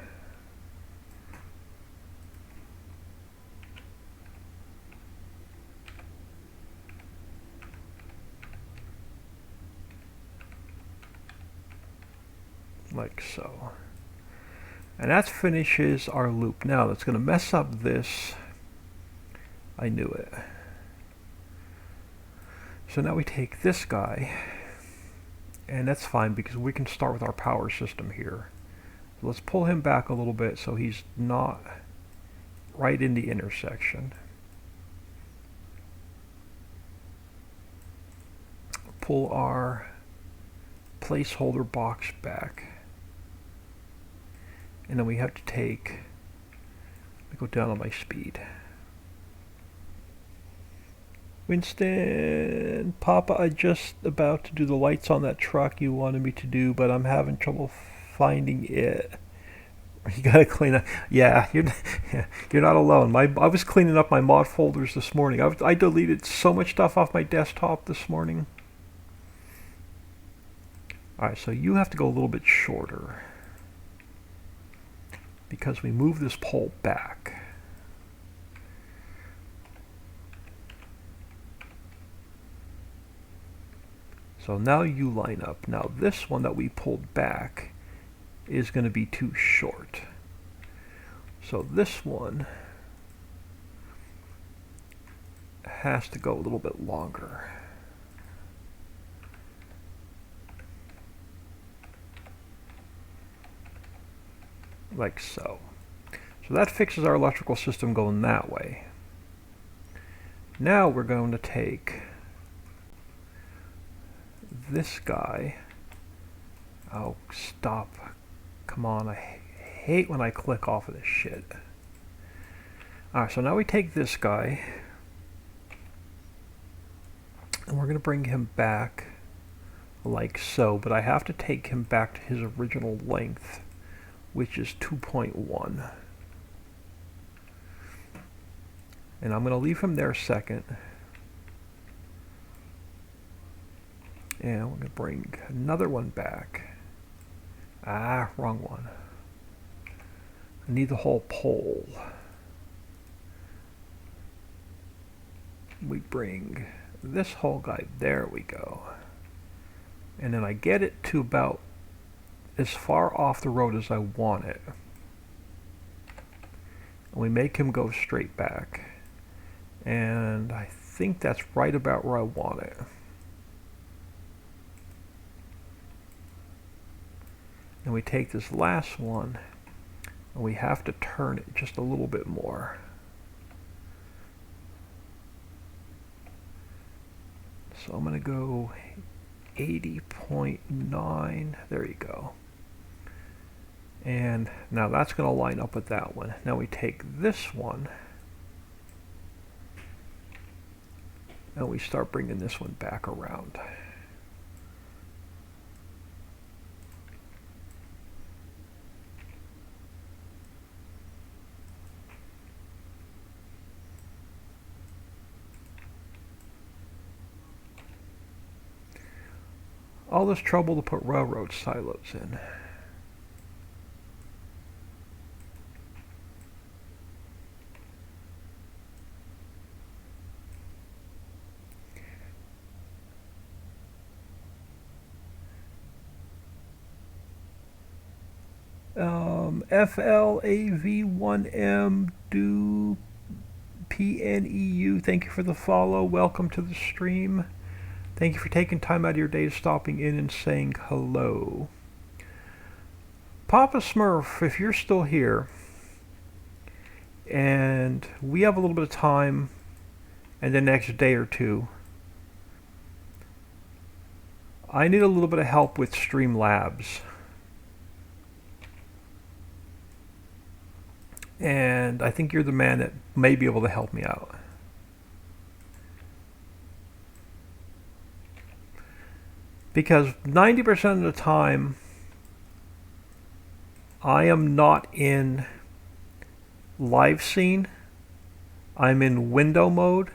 Like so. And that finishes our loop. Now that's going to mess up this. I knew it. So now we take this guy, and that's fine because we can start with our power system here. So let's pull him back a little bit so he's not right in the intersection. Pull our placeholder box back. And then we have to take, I go down on my speed. Winston, Papa, I just about to do the lights on that truck you wanted me to do, but I'm having trouble finding it. You gotta clean up. Yeah, you're not alone. I was cleaning up my mod folders this morning. I deleted so much stuff off my desktop this morning. Alright, so you have to go a little bit shorter because we move this pole back. So now you line up. Now this one that we pulled back is going to be too short. So this one has to go a little bit longer. Like so. So that fixes our electrical system going that way. Now we're going to take this guy. Oh, stop. Come on, I hate when I click off of this shit. Alright, so now we take this guy and we're going to bring him back like so, but I have to take him back to his original length, which is 2.1. And I'm going to leave him there a second. And we're going to bring another one back. Ah, wrong one. I need the whole pole. We bring this whole guy, there we go. And then I get it to about as far off the road as I want it. And we make him go straight back. And I think that's right about where I want it. And we take this last one and we have to turn it just a little bit more. So I'm going to go 80.9. There you go. And now that's going to line up with that one. Now we take this one and we start bringing this one back around. All this trouble to put railroad silos in. FLAV1M do PNEU, thank you for the follow. Welcome to the stream. Thank you for taking time out of your day, stopping in and saying hello. Papa Smurf, if you're still here, and we have a little bit of time in the next day or two, I need a little bit of help with Streamlabs. And I think you're the man that may be able to help me out. Because 90% of the time, I am not in live scene. I'm in window mode.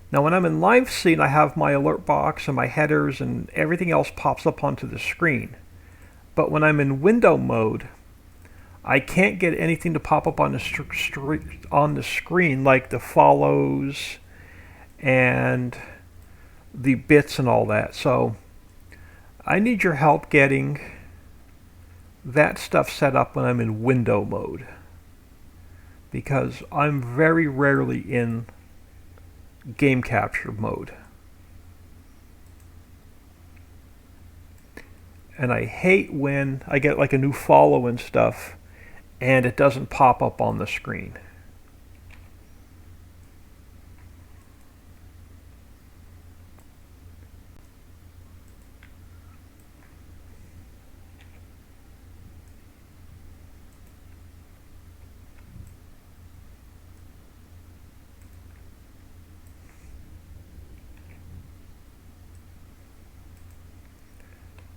Now when I'm in live scene, I have my alert box and my headers and everything else pops up onto the screen. But when I'm in window mode, I can't get anything to pop up on the screen like the follows and the bits and all that. So I need your help getting that stuff set up when I'm in window mode, because I'm very rarely in game capture mode. And I hate when I get like a new follow and stuff and it doesn't pop up on the screen.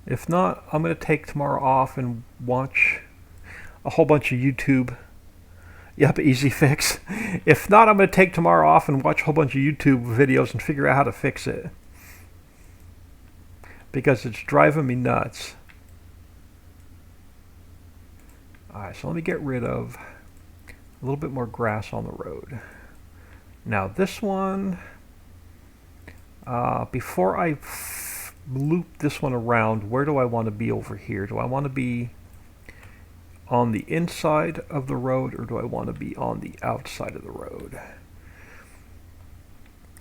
If not, I'm going to take tomorrow off and watch a whole bunch of YouTube. Yep, easy fix. If not, I'm going to take tomorrow off and watch a whole bunch of YouTube videos and figure out how to fix it, because it's driving me nuts. Alright, so let me get rid of a little bit more grass on the road. Now this one, before I loop this one around, where do I want to be over here? Do I want to be on the inside of the road, or do I want to be on the outside of the road?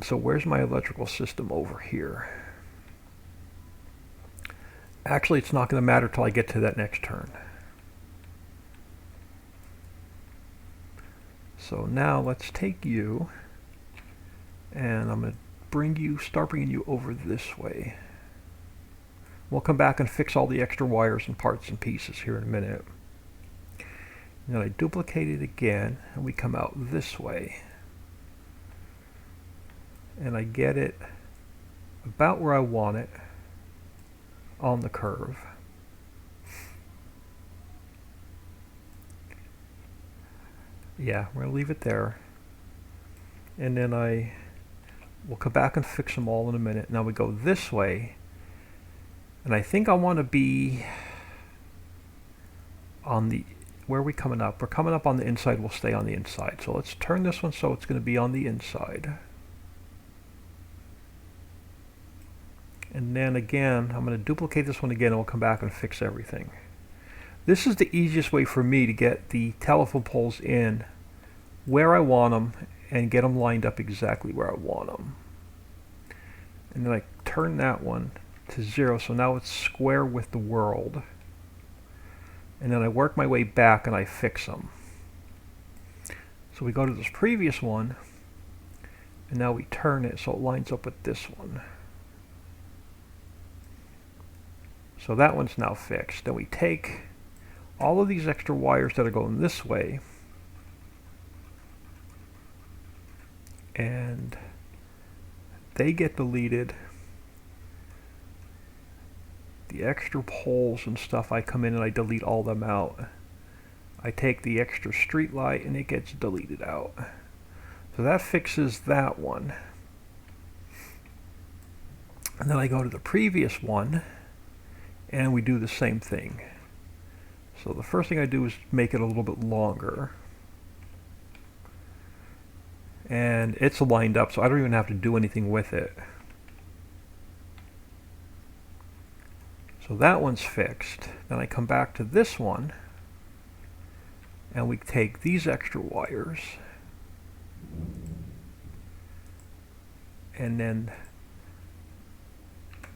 So where's my electrical system over here? Actually, it's not going to matter till I get to that next turn. So now let's take you, and I'm going to start bringing you over this way. We'll come back and fix all the extra wires and parts and pieces here in a minute. And then I duplicate it again, and we come out this way. And I get it about where I want it on the curve. Yeah, we're going to leave it there. And then we'll come back and fix them all in a minute. Now we go this way. And I think I want to be on the, where are we coming up? We're coming up on the inside, we'll stay on the inside. So let's turn this one so it's going to be on the inside. And then again, I'm going to duplicate this one again, and we'll come back and fix everything. This is the easiest way for me to get the telephone poles in where I want them and get them lined up exactly where I want them. And then I turn that one to 0, so now it's square with the world. And then I work my way back and I fix them. So we go to this previous one, and now we turn it so it lines up with this one. So that one's now fixed. Then we take all of these extra wires that are going this way, and they get deleted. The extra poles and stuff, I come in and I delete all them out. I take the extra street light and it gets deleted out. So that fixes that one. And then I go to the previous one and we do the same thing. So the first thing I do is make it a little bit longer. And it's lined up, so I don't even have to do anything with it. So that one's fixed. Then I come back to this one and we take these extra wires and then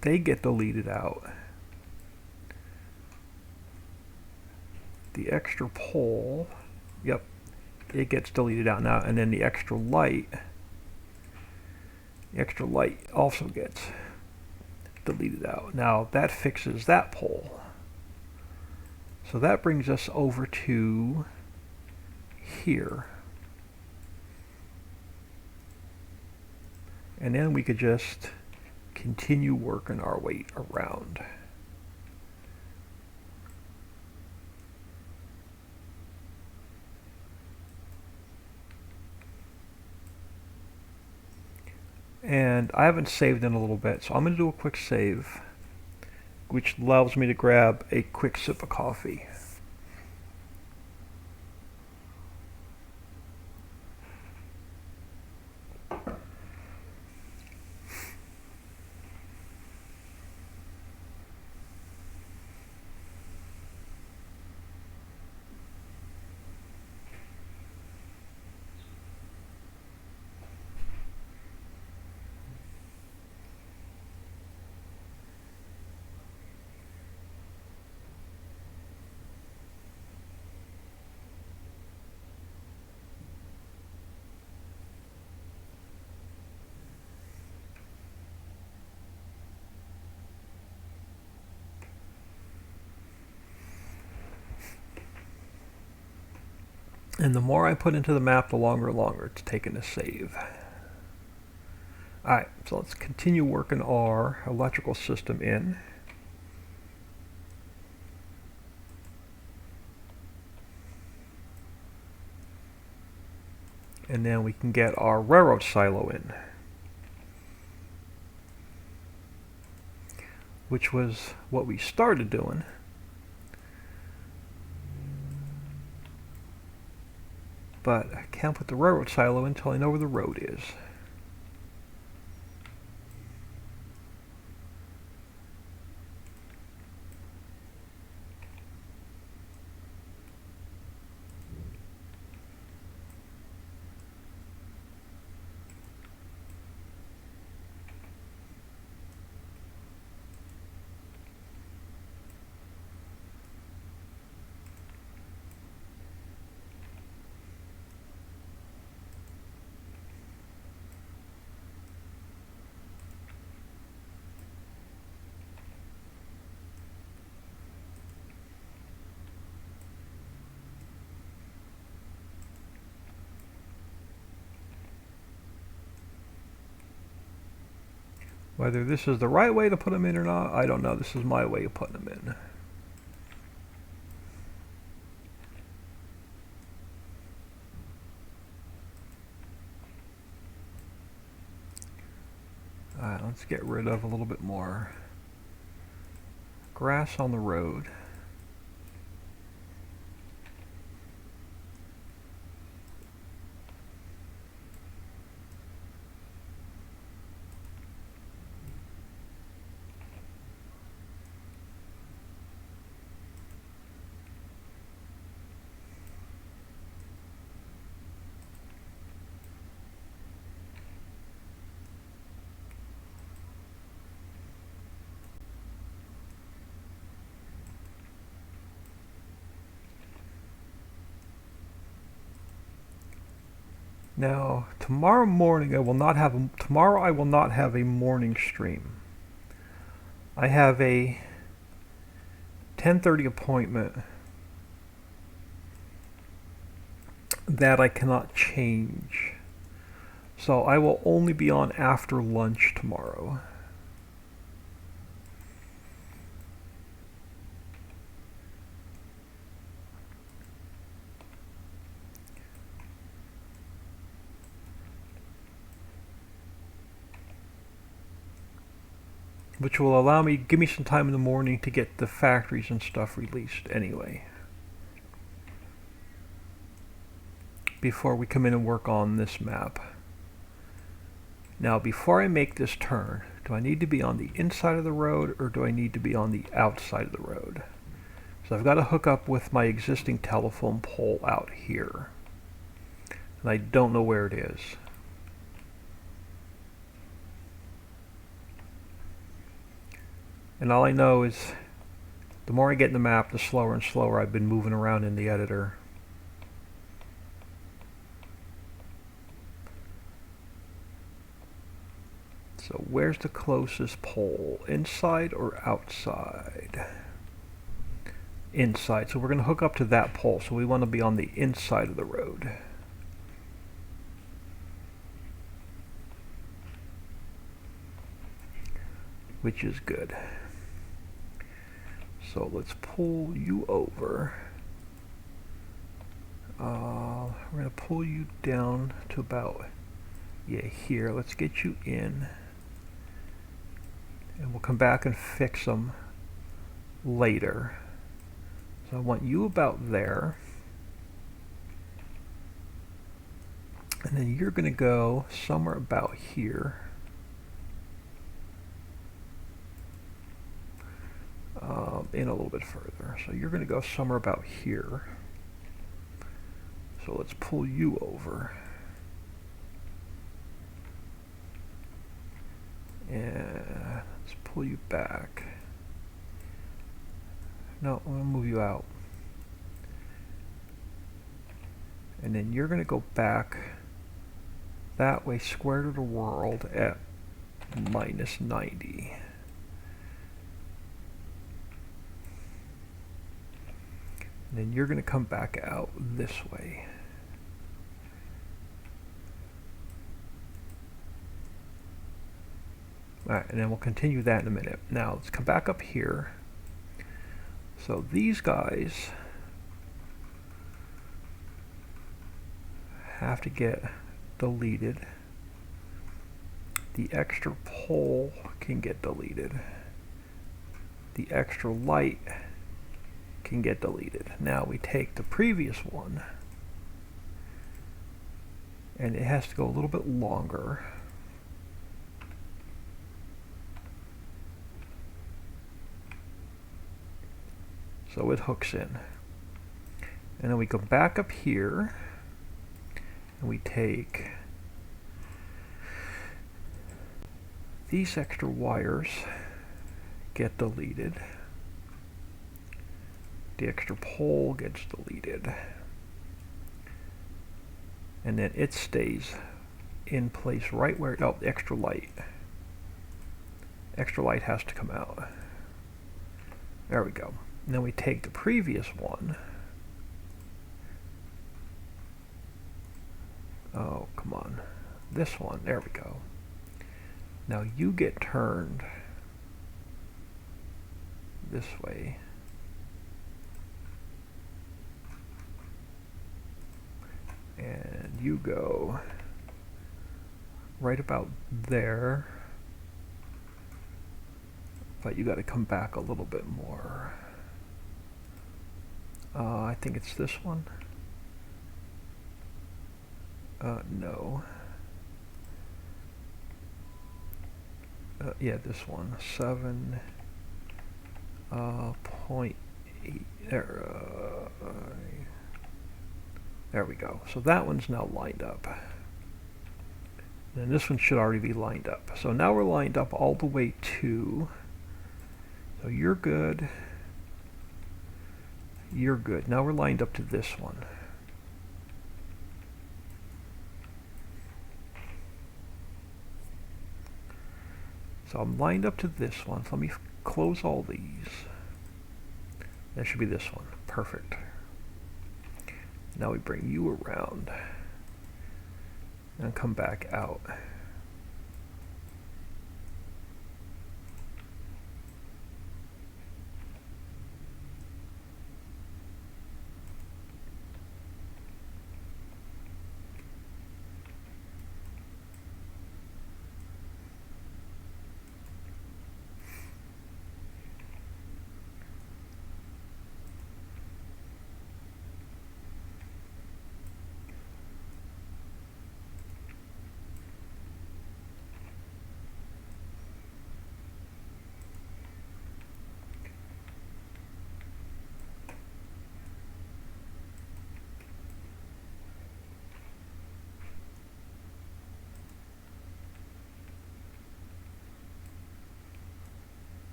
they get deleted out. The extra pole, yep, it gets deleted out now, and then the extra light also gets deleted out. Now that fixes that pole. So that brings us over to here. And then we could just continue working our way around. And I haven't saved in a little bit, so I'm going to do a quick save, which allows me to grab a quick sip of coffee. And the more I put into the map, the longer and longer it's taken to save. Alright, so let's continue working our electrical system in. And then we can get our railroad silo in, which was what we started doing. But I can't put the railroad silo until I know where the road is. Whether this is the right way to put them in or not, I don't know. This is my way of putting them in. Alright, let's get rid of a little bit more grass on the road. Now, tomorrow morning I will not have a morning stream. I have a 10:30 appointment that I cannot change. So I will only be on after lunch tomorrow. Which will allow me, give me some time in the morning to get the factories and stuff released anyway. Before we come in and work on this map. Now before I make this turn, do I need to be on the inside of the road or do I need to be on the outside of the road? So I've got to hook up with my existing telephone pole out here. And I don't know where it is. And all I know is the more I get in the map, the slower and slower I've been moving around in the editor. So where's the closest pole? Inside or outside? Inside. So we're going to hook up to that pole. So we want to be on the inside of the road. Which is good. So let's pull you over. We're going to pull you down to about, here. Let's get you in. And we'll come back and fix them later. So I want you about there. And then you're going to go somewhere about here. In a little bit further. So you're going to go somewhere about here. So let's pull you over. And let's pull you back. No, I'm going to move you out. And then you're going to go back that way, square to the world at -90. And then you're going to come back out this way. Alright, and then we'll continue that in a minute. Now, let's come back up here. So these guys have to get deleted. The extra pole can get deleted. The extra light can get deleted. Now we take the previous one and it has to go a little bit longer. So it hooks in. And then we go back up here and we take these extra wires, get deleted. The extra pole gets deleted. And then it stays in place right where, oh, the extra light. Extra light has to come out. There we go. And then we take the previous one. Oh, come on. This one, there we go. Now you get turned this way. And you go right about there. But you got to come back a little bit more. I think it's this one. No. Yeah, this one. 7.8. There we go. So that one's now lined up. And this one should already be lined up. So now we're lined up all the way to. So you're good. You're good. Now we're lined up to this one. So I'm lined up to this one. So let me close all these. That should be this one. Perfect. Now we bring you around and come back out.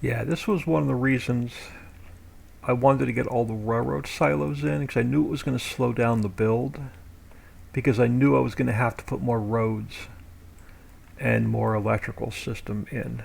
Yeah, this was one of the reasons I wanted to get all the railroad silos in, because I knew it was going to slow down the build, because I knew I was going to have to put more roads and more electrical system in.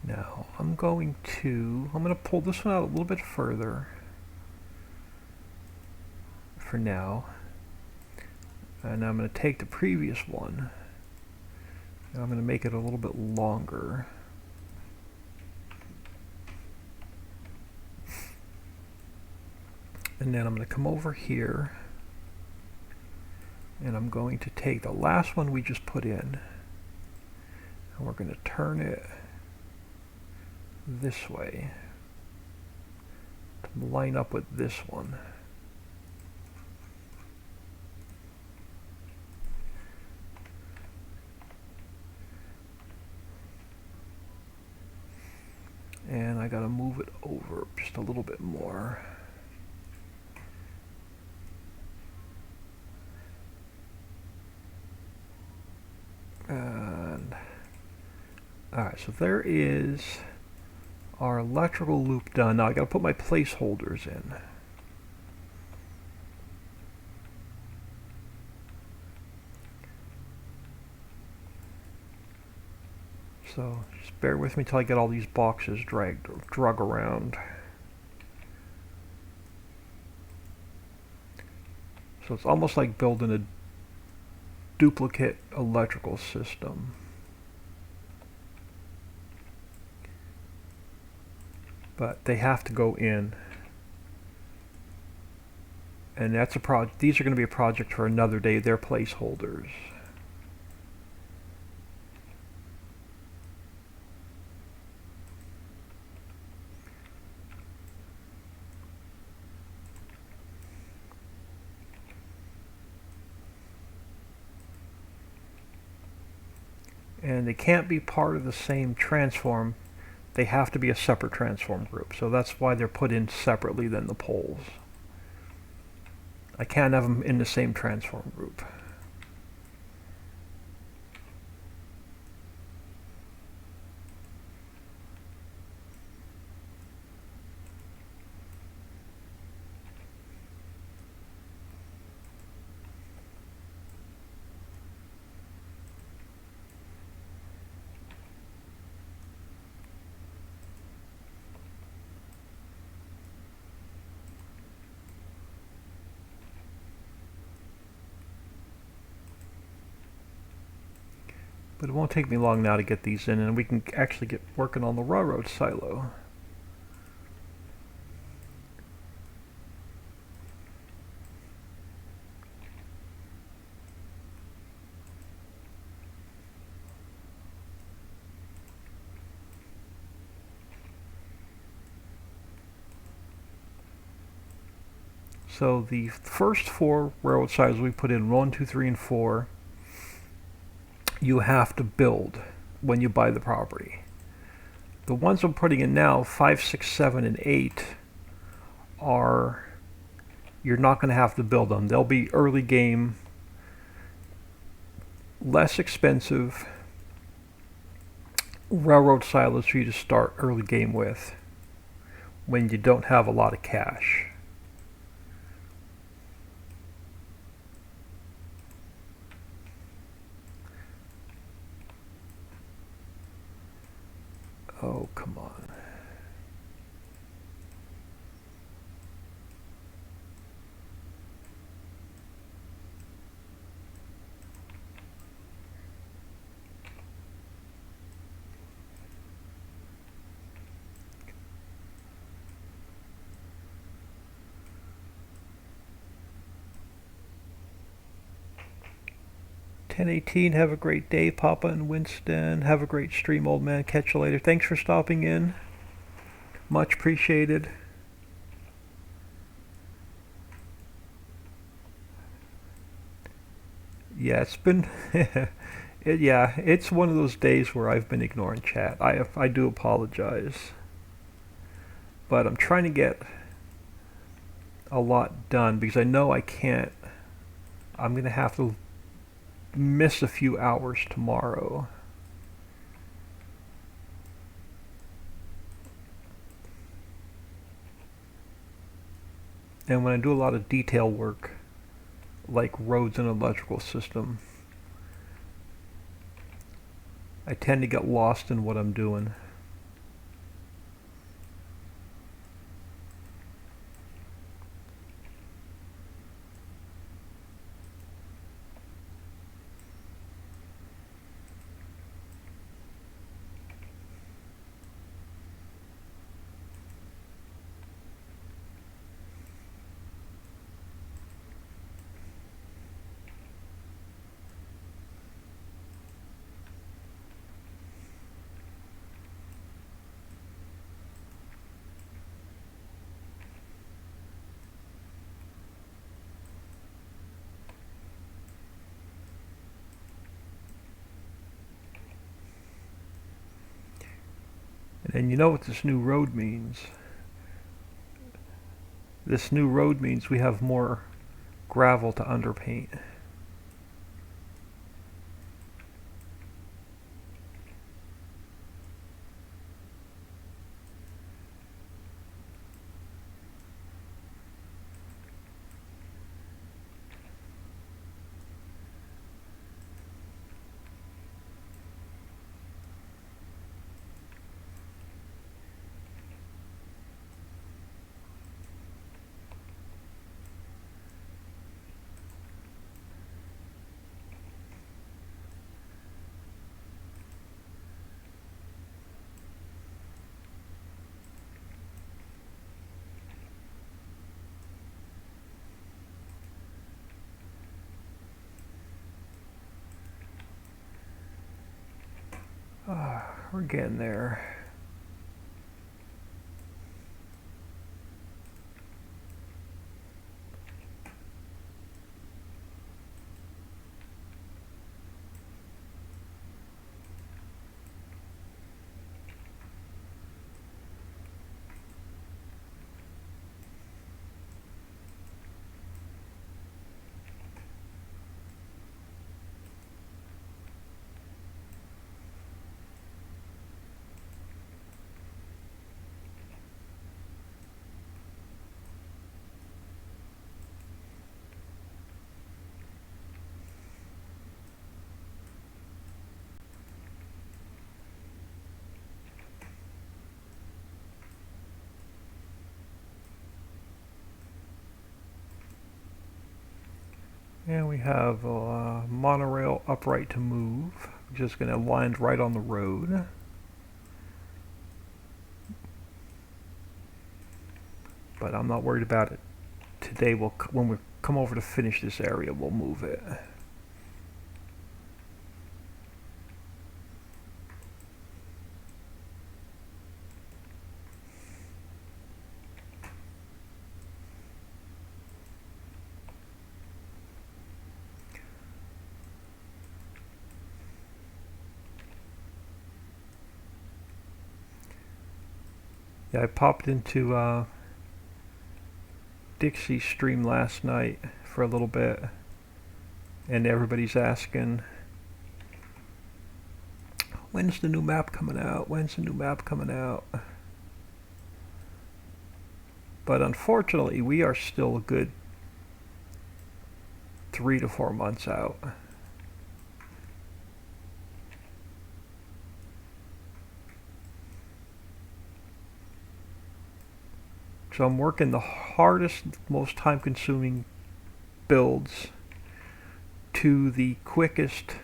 Now I'm going to pull this one out a little bit further for now, and I'm going to take the previous one and I'm going to make it a little bit longer. And then I'm going to come over here and I'm going to take the last one we just put in and we're going to turn it this way to line up with this one. And I gotta move it over just a little bit more. And alright, so there is our electrical loop done. Now I gotta put my placeholders in. So just bear with me till I get all these boxes drug around. So it's almost like building a duplicate electrical system. But they have to go in. And that's a project. These are going to be a project for another day. They're placeholders. And they can't be part of the same transform. They have to be a separate transform group. So that's why they're put in separately than the poles. I can't have them in the same transform group. But it won't take me long now to get these in, and we can actually get working on the railroad silo. So the first 4 railroad sidings we put in, 1, 2, 3, and 4, you have to build when you buy the property. The ones I'm putting in now, 5, 6, 7, and 8, are, you're not going to have to build them. They'll be early game, less expensive railroad silos for you to start early game with when you don't have a lot of cash. Oh, come on. $10.18, have a great day, Papa and Winston. Have a great stream, old man. Catch you later. Thanks for stopping in. Much appreciated. Yeah, it's been... yeah, it's one of those days where I've been ignoring chat. I do apologize. But I'm trying to get a lot done because I know I can't... I'm going to have to miss a few hours tomorrow. And when I do a lot of detail work, like roads and electrical system, I tend to get lost in what I'm doing. And you know what this new road means. This new road means we have more gravel to underpaint. We're getting there. And we have a monorail upright to move, just going to land right on the road. But I'm not worried about it. Today, when we come over to finish this area, we'll move it. Yeah, I popped into Dixie's stream last night for a little bit, and everybody's asking, when's the new map coming out? When's the new map coming out? But unfortunately, we are still a good 3 to 4 months out. So I'm working the hardest, most time-consuming builds to the quickest,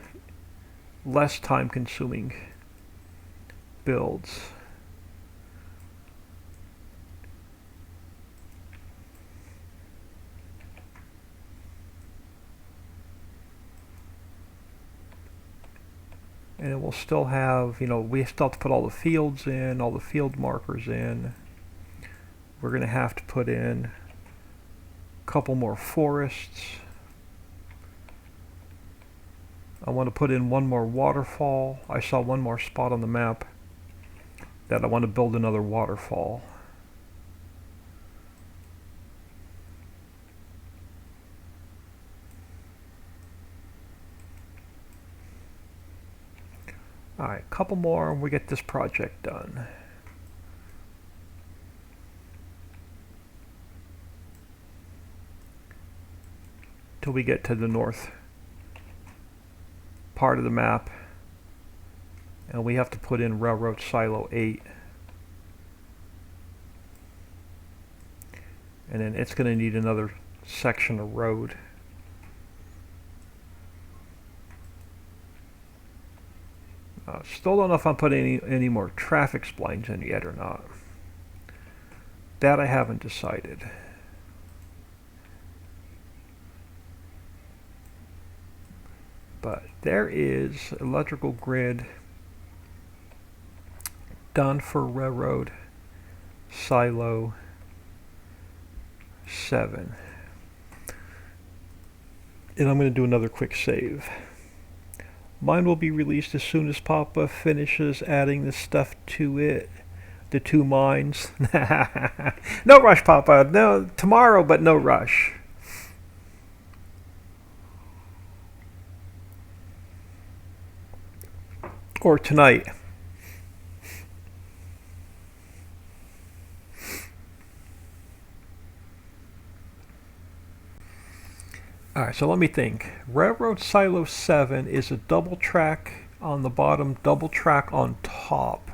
less time-consuming builds. And we'll still have, we still have to put all the fields in, all the field markers in. We're going to have to put in a couple more forests. I want to put in one more waterfall. I saw one more spot on the map that I want to build another waterfall. Alright, a couple more and we get this project done. Till we get to the north part of the map, and we have to put in Railroad Silo 8, and then it's going to need another section of road. Still don't know if I'm putting any more traffic splines in yet or not. That I haven't decided. But there is electrical grid done for Railroad Silo 7. And I'm going to do another quick save. Mine will be released as soon as Papa finishes adding the stuff to it. The 2 mines. No rush, Papa. No, tomorrow, but no rush. Or tonight. Alright, so let me think. Railroad Silo 7 is a double track on the bottom, double track on top.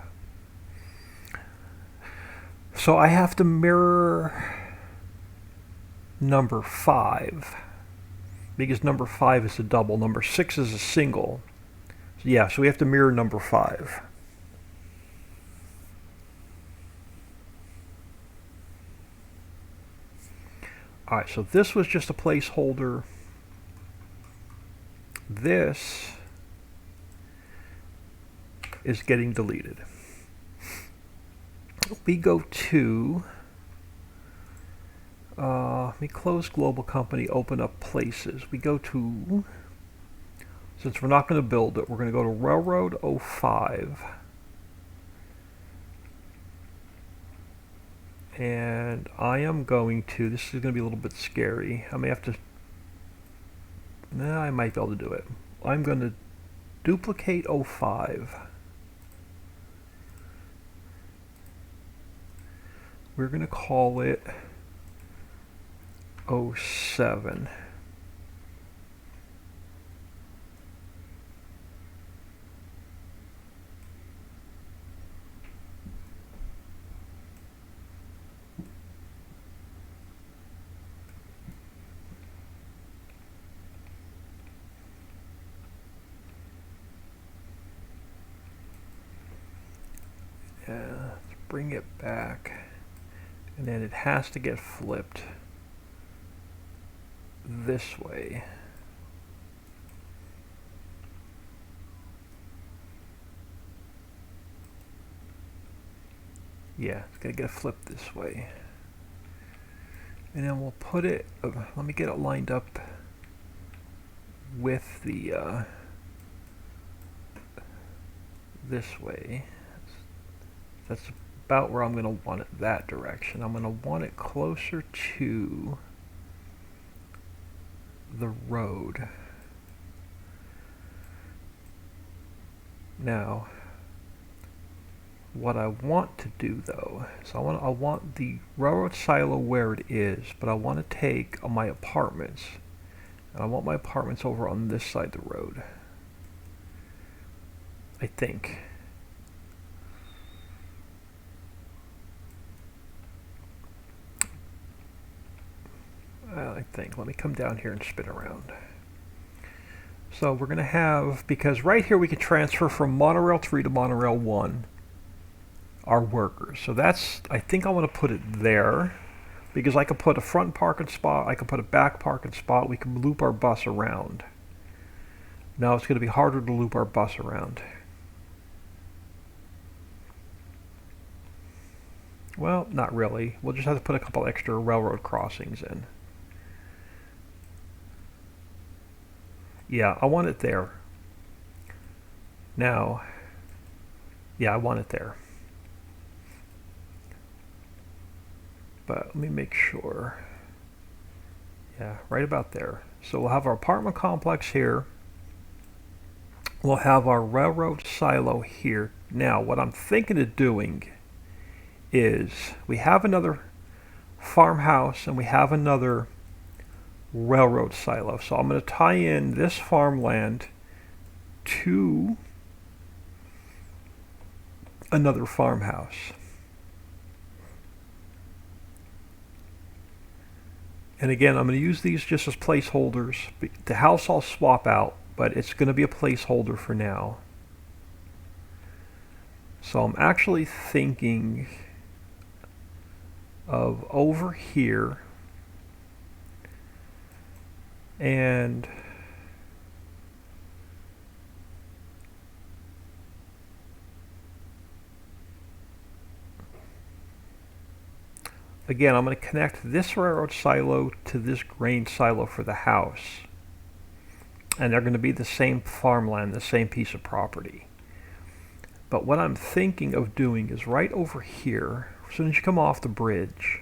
So I have to mirror number 5. Because number 5 is a double, number 6 is a single. So yeah, so we have to mirror number 5. Alright, so this was just a placeholder. This is getting deleted. We go to, let me close Global Company, open up Places. We go to, since we're not going to build it, we're going to go to Railroad 05. And I am going to, this is going to be a little bit scary. I may have to, I might be able to do it. I'm going to duplicate 05. We're going to call it 07. Let's bring it back, and then it has to get flipped this way. Yeah, it's gonna get flipped this way, and then we'll put it, let me get it lined up with the this way. That's about where I'm going to want it that direction. I'm going to want it closer to the road. Now, what I want to do though, is I want the railroad silo where it is, but I want to take my apartments, and I want my apartments over on this side of the road. I think. Let me come down here and spin around. So we're going to have, because right here we can transfer from monorail 3 to monorail 1 our workers. So that's, I think I want to put it there, because I can put a front parking spot, I can put a back parking spot, we can loop our bus around. Now it's going to be harder to loop our bus around. Well, not really. We'll just have to put a couple extra railroad crossings in. Yeah, I want it there. Now, yeah, I want it there. But let me make sure. Yeah, right about there. So we'll have our apartment complex here. We'll have our railroad silo here. Now, what I'm thinking of doing is we have another farmhouse and we have another railroad silo. So I'm going to tie in this farmland to another farmhouse. And again, I'm going to use these just as placeholders. The house I'll swap out, but it's going to be a placeholder for now. So I'm actually thinking of over here, and again, I'm going to connect this railroad silo to this grain silo for the house. And they're going to be the same farmland, the same piece of property. But what I'm thinking of doing is right over here, as soon as you come off the bridge,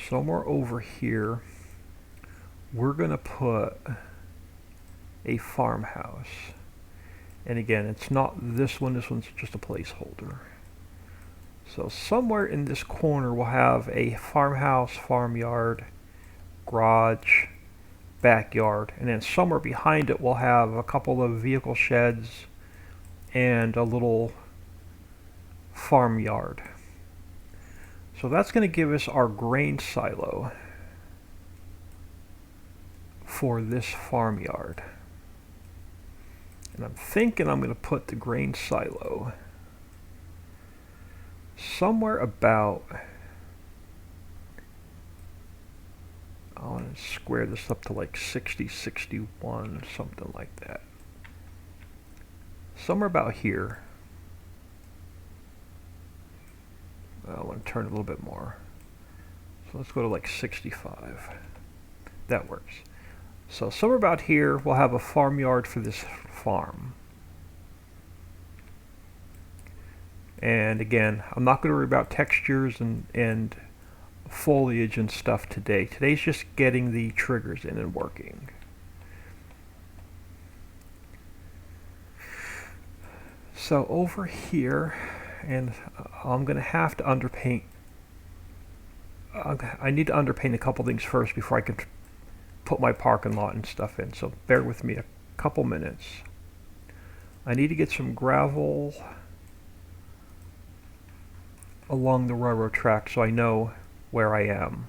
somewhere over here, we're going to put a farmhouse. And again, it's not this one, this one's just a placeholder. So somewhere in this corner we'll have a farmhouse, farmyard, garage, backyard, and then somewhere behind it we'll have a couple of vehicle sheds and a little farmyard. So that's going to give us our grain silo for this farmyard. And I'm thinking I'm going to put the grain silo somewhere about, I want to square this up to like 60, 61, something like that. Somewhere about here. I want to turn it a little bit more. So let's go to like 65. That works. So somewhere about here, we'll have a farmyard for this farm. And again, I'm not going to worry about textures and foliage and stuff today. Today's just getting the triggers in and working. So over here, and I'm going to have to underpaint. I need to underpaint a couple things first before I can put my parking lot and stuff in. So bear with me a couple minutes. I need to get some gravel along the railroad track so I know where I am.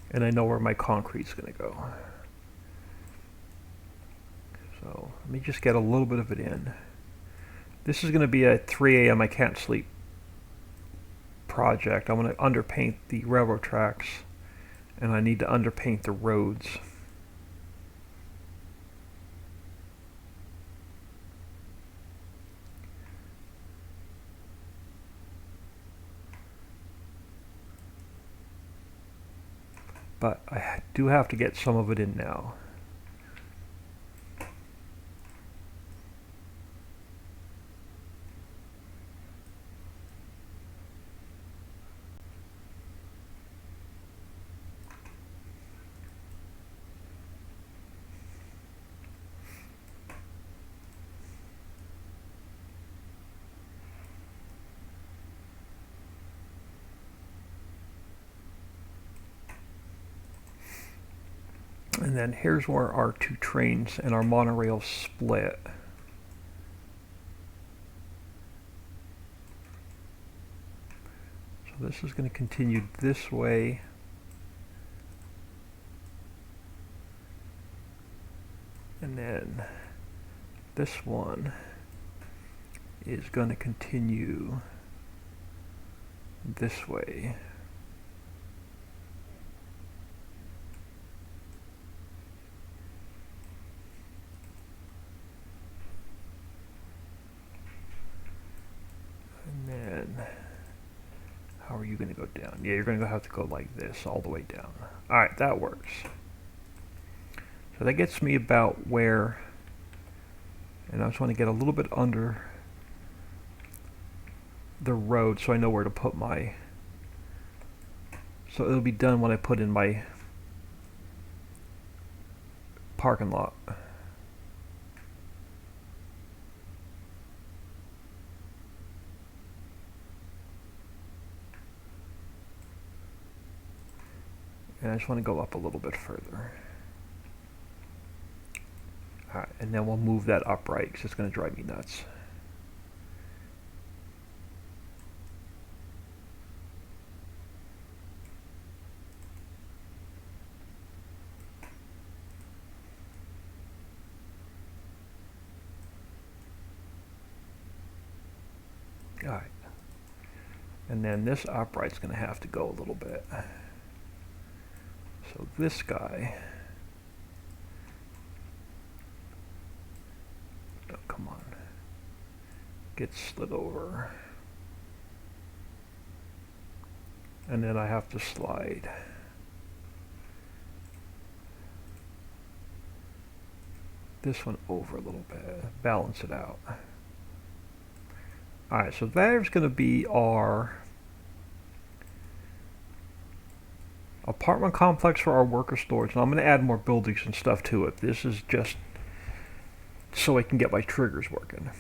And I know where my concrete's going to go. So let me just get a little bit of it in. This is going to be a 3 a.m. I can't sleep project. I want to underpaint the railroad tracks, and I need to underpaint the roads. but I do have to get some of it in now. And then here's where our two trains and our monorail split. So this is going to continue this way. And then this one is going to continue this way. How are you going to go down? Yeah, you're going to have to go like this all the way down. Alright, that works. So that gets me about where, and I just want to get a little bit under the road so I know where to put my, so it'll be done when I put in my parking lot. And I just want to go up a little bit further. Alright, and then we'll move that upright because it's going to drive me nuts. Alright. And then this upright's going to have to go a little bit. So this guy, oh, come on, gets slid over. And then I have to slide this one over a little bit, balance it out. Alright, so there's going to be our apartment complex for our worker storage. And I'm going to add more buildings and stuff to it. This is just so I can get my triggers working.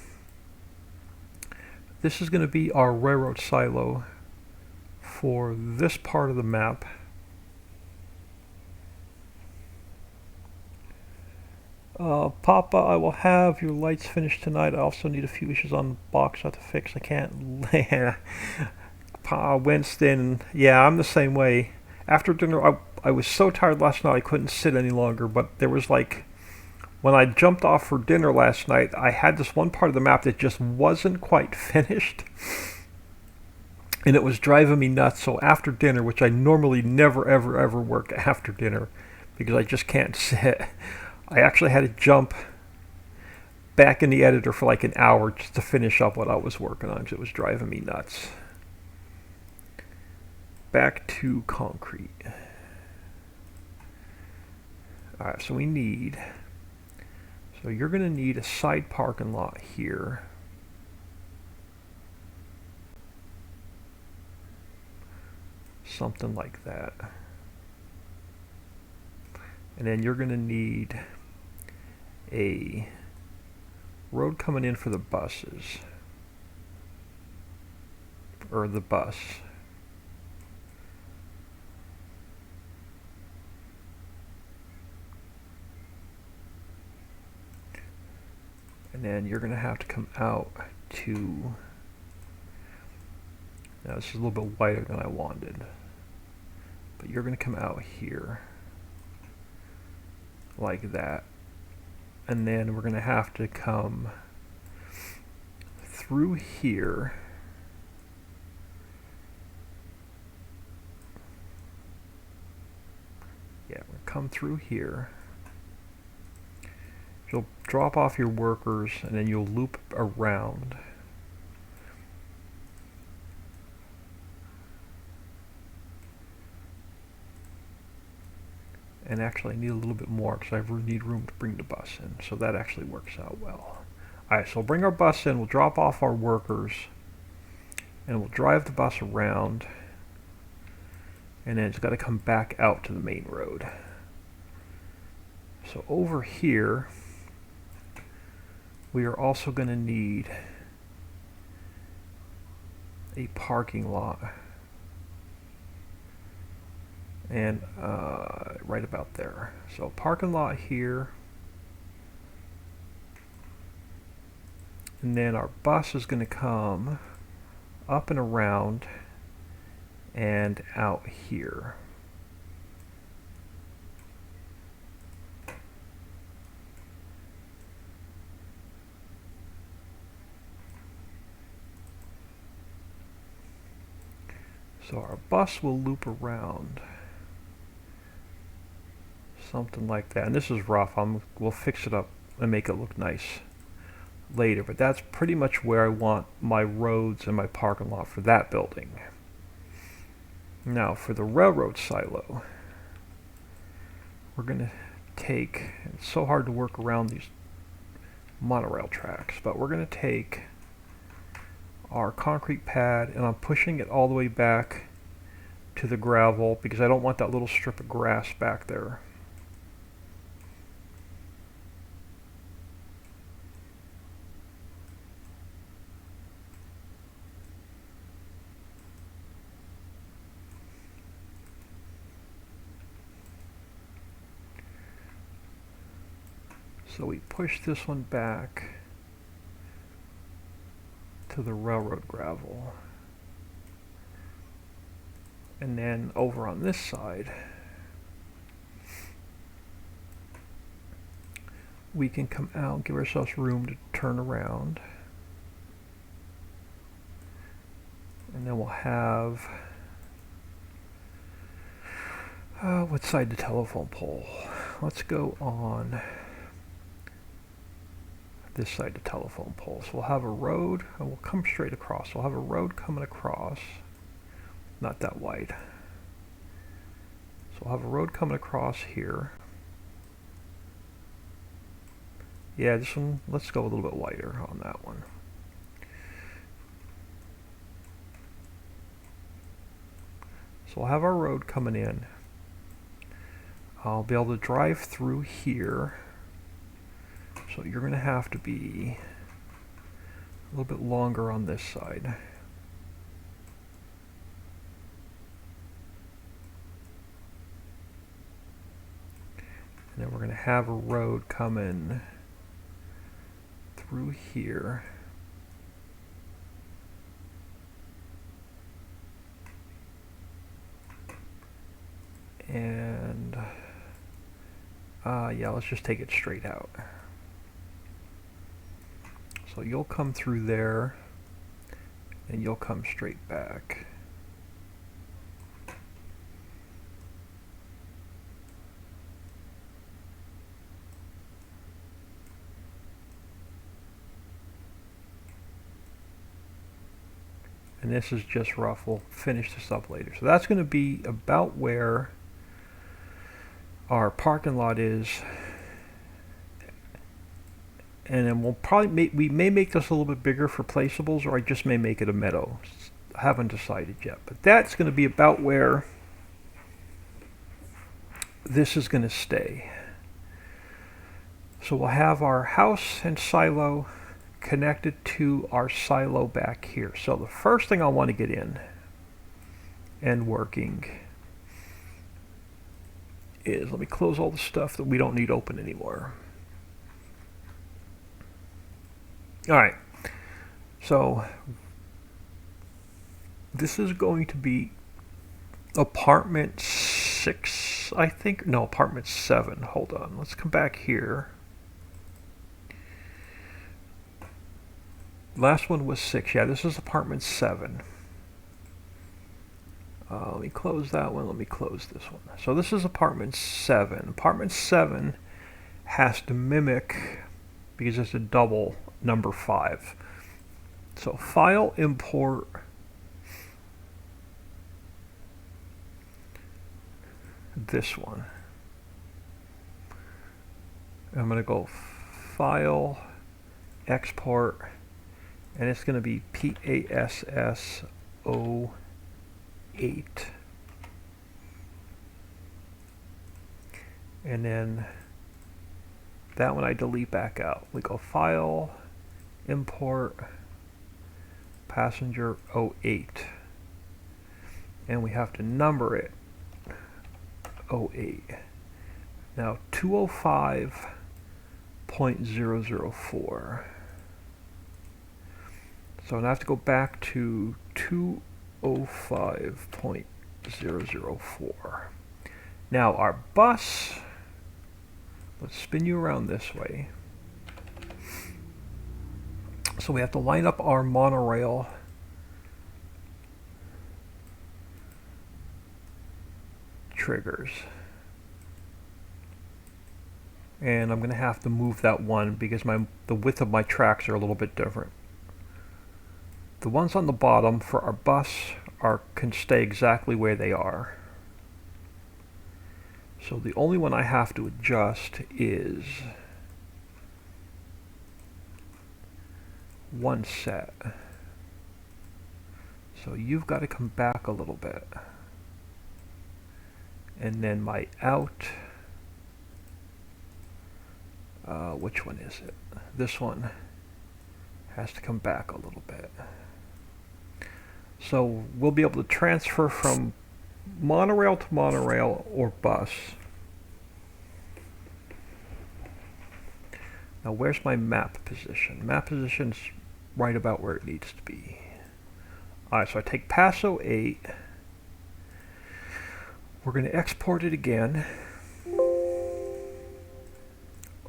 This is going to be our railroad silo for this part of the map. Papa, I will have your lights finished tonight. I also need a few issues on the box I have to fix. I can't. Winston, yeah, I'm the same way. After dinner, I was so tired last night I couldn't sit any longer, but there was like, when I jumped off for dinner last night, I had this one part of the map that just wasn't quite finished, and it was driving me nuts. So after dinner, which I normally never ever ever work after dinner because I just can't sit, I actually had to jump back in the editor for like an hour just to finish up what I was working on because it was driving me nuts. Back to concrete. Alright, so we need, so you're going to need a side parking lot here. Something like that. And then you're going to need a road coming in for the buses. Or the bus. And then you're going to have to come out to, now this is a little bit wider than I wanted, but you're going to come out here like that, and then we're going to have to come through here we'll come through here. You'll drop off your workers and then you'll loop around. And actually I need a little bit more because I need room to bring the bus in. So that actually works out well. Alright, so we'll bring our bus in, we'll drop off our workers, and we'll drive the bus around, and then it's got to come back out to the main road. So over here, we are also going to need a parking lot. And right about there. So parking lot here. And then our bus is going to come up and around and out here. So our bus will loop around. Something like that. And this is rough. We'll fix it up and make it look nice later. But that's pretty much where I want my roads and my parking lot for that building. Now for the railroad silo, we're going to take, it's so hard to work around these monorail tracks, but we're going to take our concrete pad, and I'm pushing it all the way back to the gravel because I don't want that little strip of grass back there. So we push this one back to the railroad gravel. And then over on this side, we can come out, give ourselves room to turn around. And then we'll have, what side the telephone pole? Let's go on this side the telephone pole. So we'll have a road, and we'll come straight across. We'll have a road coming across, not that wide. So we'll have a road coming across here. Yeah, this one, let's go a little bit wider on that one. So we'll have our road coming in. I'll be able to drive through here. So you're going to have to be a little bit longer on this side. And then we're going to have a road coming through here. And yeah, let's just take it straight out. So you'll come through there, and you'll come straight back. And this is just rough. We'll finish this up later. So that's going to be about where our parking lot is. And then we'll probably we may make this a little bit bigger for placeables, or I just may make it a meadow. I haven't decided yet. But that's going to be about where this is going to stay. So we'll have our house and silo connected to our silo back here. So the first thing I want to get in and working is, let me close all the stuff that we don't need open anymore. Alright, so this is going to be apartment 6, I think. No, apartment 7. Hold on, let's come back here. Last one was 6. Yeah, this is apartment 7. Let me close that one. Let me close this one. So this is apartment 7. Apartment 7 has to mimic, because it's a double, number 5. So file, import this one. I'm going to go File, Export, and it's going to be PASS08. And then that one I delete back out. We go File, Import, Passenger 08. And we have to number it 08. Now 205.004. So I have to go back to 205.004. Now our bus, let's spin you around this way. So we have to line up our monorail triggers. And I'm going to have to move that one because the width of my tracks are a little bit different. The ones on the bottom for our bus can stay exactly where they are. So the only one I have to adjust is one set. So you've got to come back a little bit. And then my out, which one is it? This one has to come back a little bit. So we'll be able to transfer from monorail to monorail or bus. Now where's my map position? Map position's right about where it needs to be. Alright, so I take Passo 8. We're going to export it again.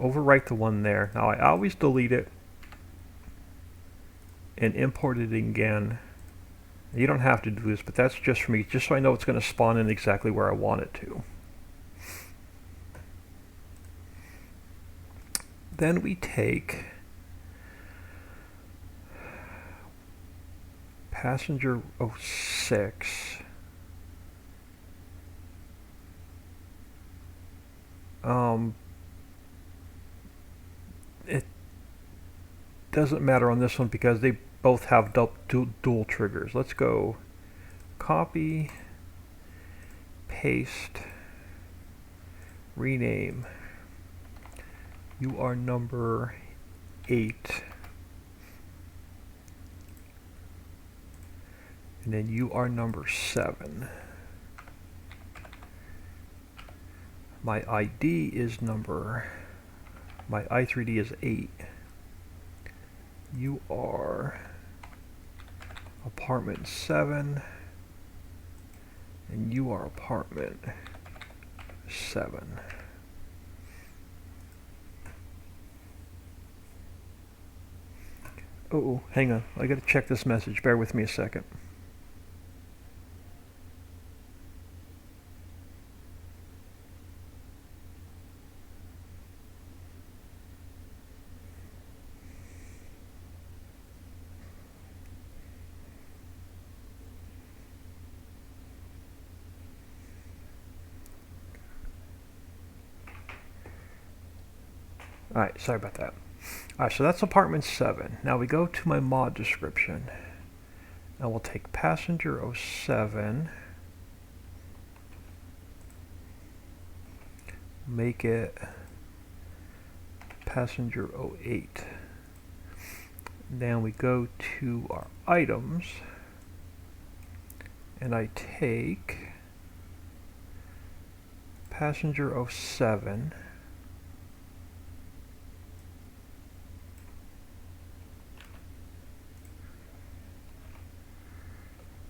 Overwrite the one there. Now I always delete it and import it again. You don't have to do this, but that's just for me, just so I know it's going to spawn in exactly where I want it to. Then we take Passenger 06. It doesn't matter on this one because they both have dual triggers. Let's go copy, paste, rename. You are number 8. And then you are number 7. My ID is my I3D is 8. You are apartment 7. And you are apartment 7. Oh, hang on. I gotta check this message. Bear with me a second. Alright, sorry about that. Alright, so that's apartment 7. Now we go to my mod description. Now we'll take passenger 07, make it passenger 08. Then we go to our items, and I take passenger 07,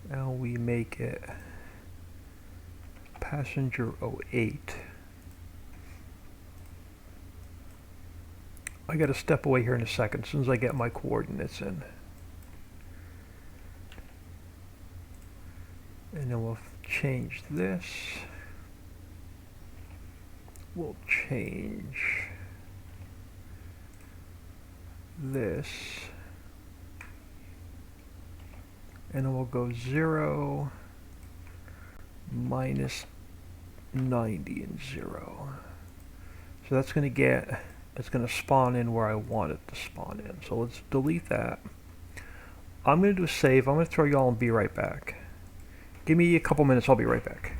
now we make it passenger 08. I gotta step away here in a second as soon as I get my coordinates in. And then we'll change this. We'll change this. And then we'll go 0, minus 90, and 0. So that's going to get it's going to spawn in where I want it to spawn in. So let's delete that. I'm going to do a save. I'm going to throw y'all and be right back. Give me a couple minutes. I'll be right back.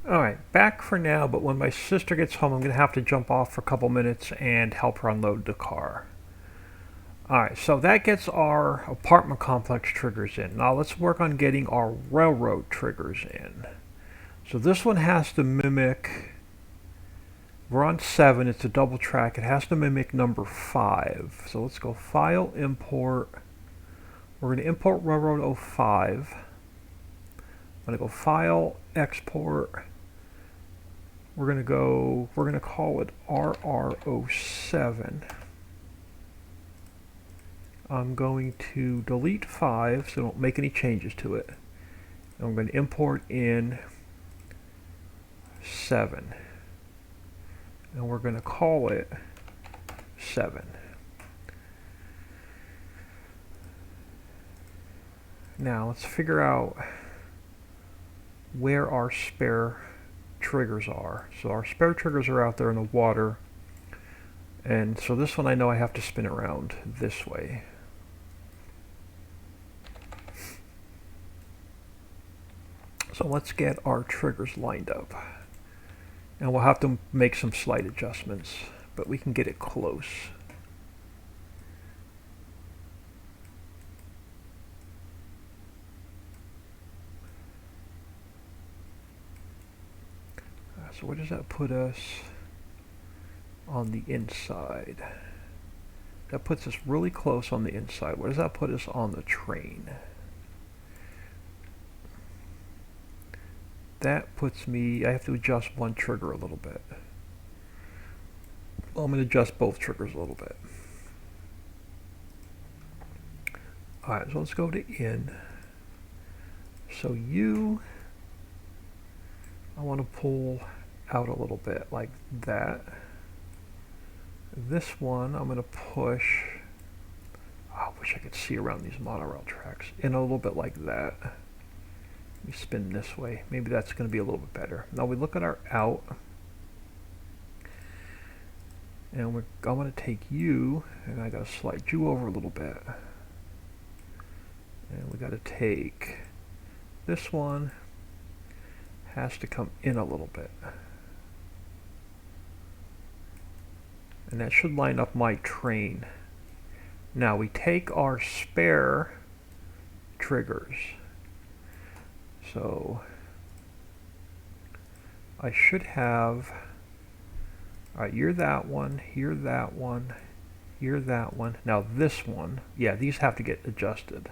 Alright, back for now, but when my sister gets home, I'm going to have to jump off for a couple minutes and help her unload the car. Alright, so that gets our apartment complex triggers in. Now let's work on getting our railroad triggers in. So this one has to mimic, we're on 7, it's a double track, it has to mimic number 5. So let's go File, Import. We're going to import Railroad 05. I'm going to go File, Export. We're going to call it RR07. I'm going to delete 5 so don't make any changes to it. I'm going to import in 7. And we're going to call it 7. Now let's figure out where our spare triggers are. So our spare triggers are out there in the water. And so this one I know I have to spin around this way. So let's get our triggers lined up. And we'll have to make some slight adjustments, but we can get it close. So where does that put us on the inside? That puts us really close on the inside. Where does that put us on the train? that puts me, I have to adjust one trigger a little bit. Well, I'm going to adjust both triggers a little bit. Alright, so let's go to in. So I want to pull out a little bit like that. This one I'm going to push, I wish I could see around these monorail tracks, in a little bit like that. Let me spin this way. Maybe that's going to be a little bit better. Now we look at our out, and I'm going to take you, and I got to slide you over a little bit. And we got to take this one, has to come in a little bit. And that should line up my train. Now we take our spare triggers. So I should have, alright, you're that one, you're that one, you're that one. Now this one, yeah, these have to get adjusted.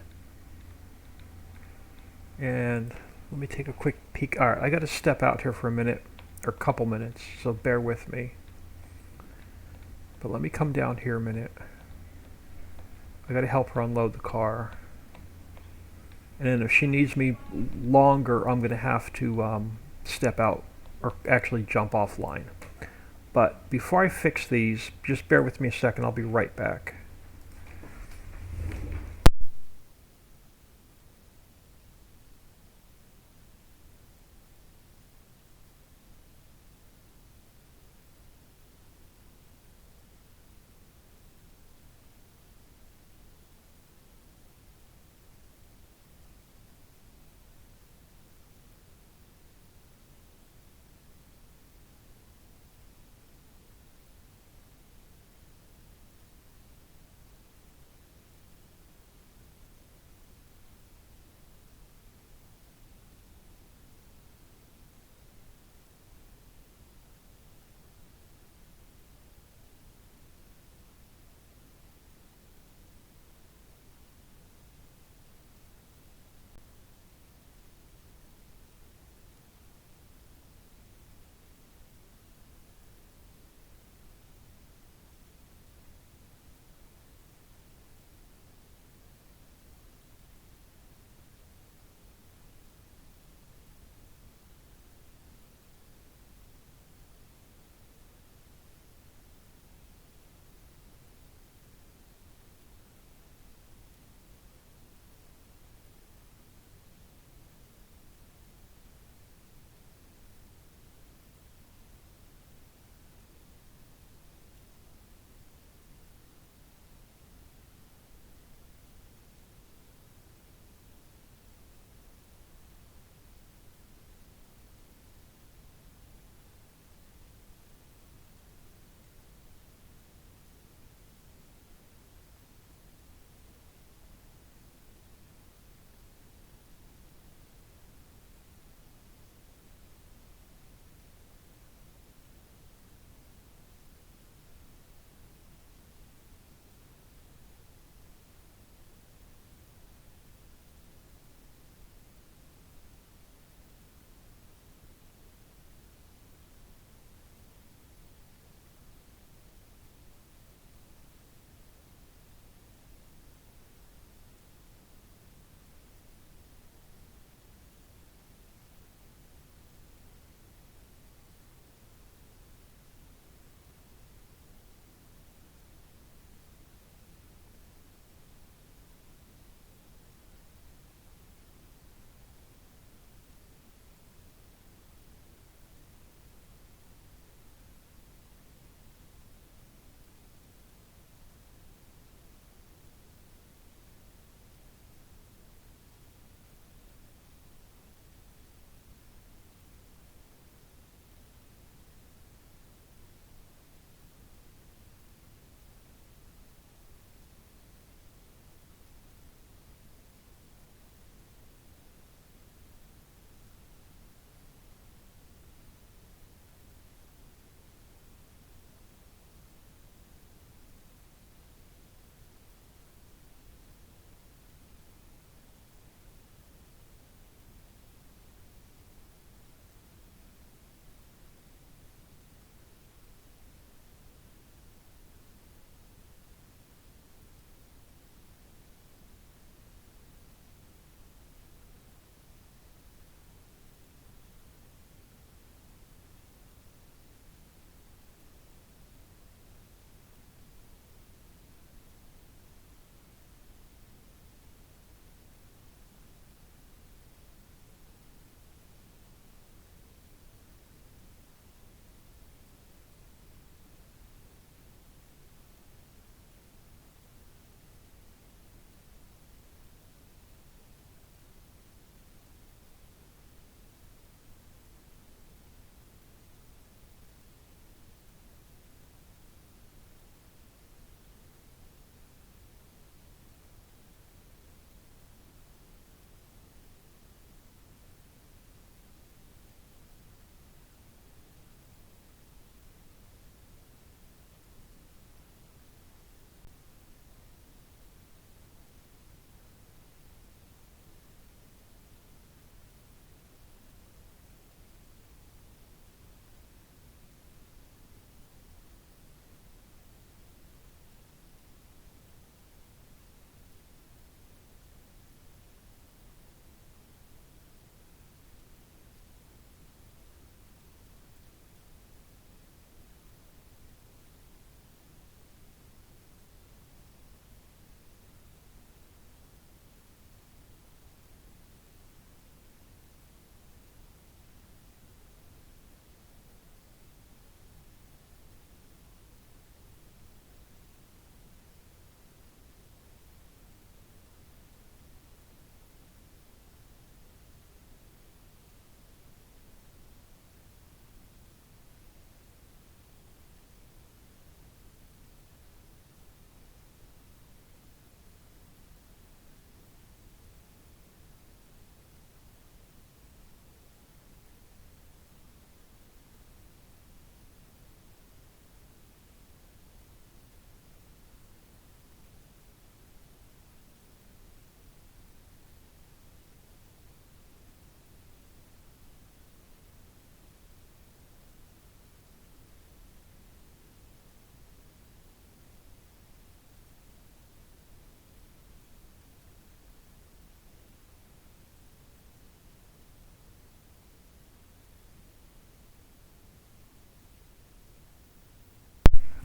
And let me take a quick peek. Alright, I got to step out here for a minute, or a couple minutes, so bear with me. But let me come down here a minute. I got to help her unload the car. And then if she needs me longer, I'm going to have to step out, or actually jump offline. But before I fix these, just bear with me a second, I'll be right back.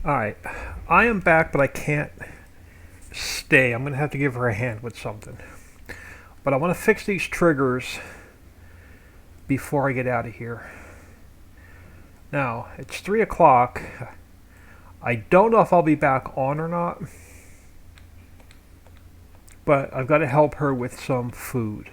Alright, I am back, but I can't stay. I'm going to have to give her a hand with something. But I want to fix these triggers before I get out of here. Now, it's 3 o'clock. I don't know if I'll be back on or not, but I've got to help her with some food.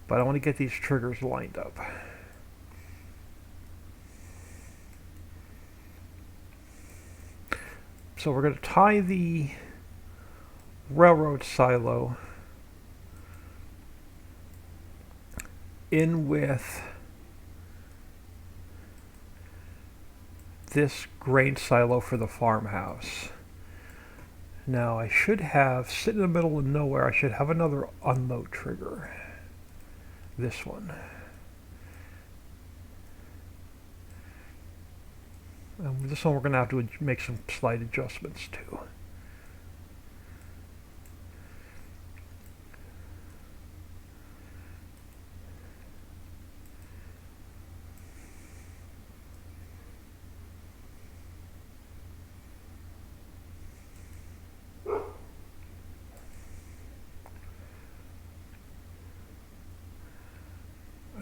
But I want to get these triggers lined up. So we're going to tie the railroad silo in with this grain silo for the farmhouse. Now I should have, sitting in the middle of nowhere, I should have another unload trigger. This one. And this one we're going to have to make some slight adjustments to.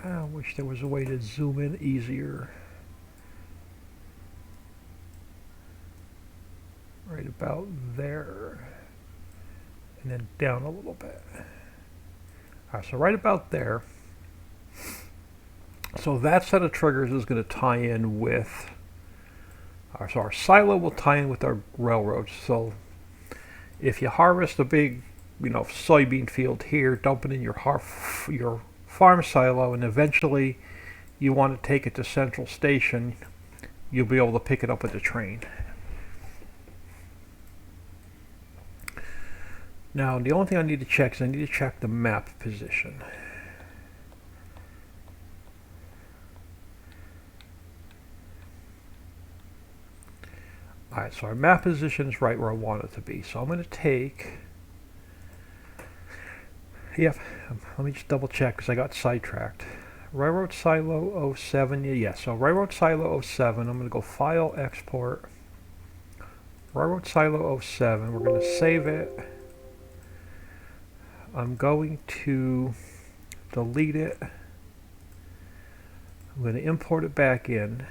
I wish there was a way to zoom in easier. Right about there. And then down a little bit. Alright, so right about there. So that set of triggers is going to tie in with so our silo will tie in with our railroads. So if you harvest a big, soybean field here, dump it in your farm silo, and eventually you want to take it to Central Station, you'll be able to pick it up with the train. Now, the only thing I need to check is I need to check the map position. Alright, so our map position is right where I want it to be. So I'm going to take... Yep, let me just double check because I got sidetracked. Railroad Silo 07, yeah, so Railroad Silo 07, I'm going to go File, Export. Railroad Silo 07, we're going to save it. I'm going to delete it. I'm going to import it back in.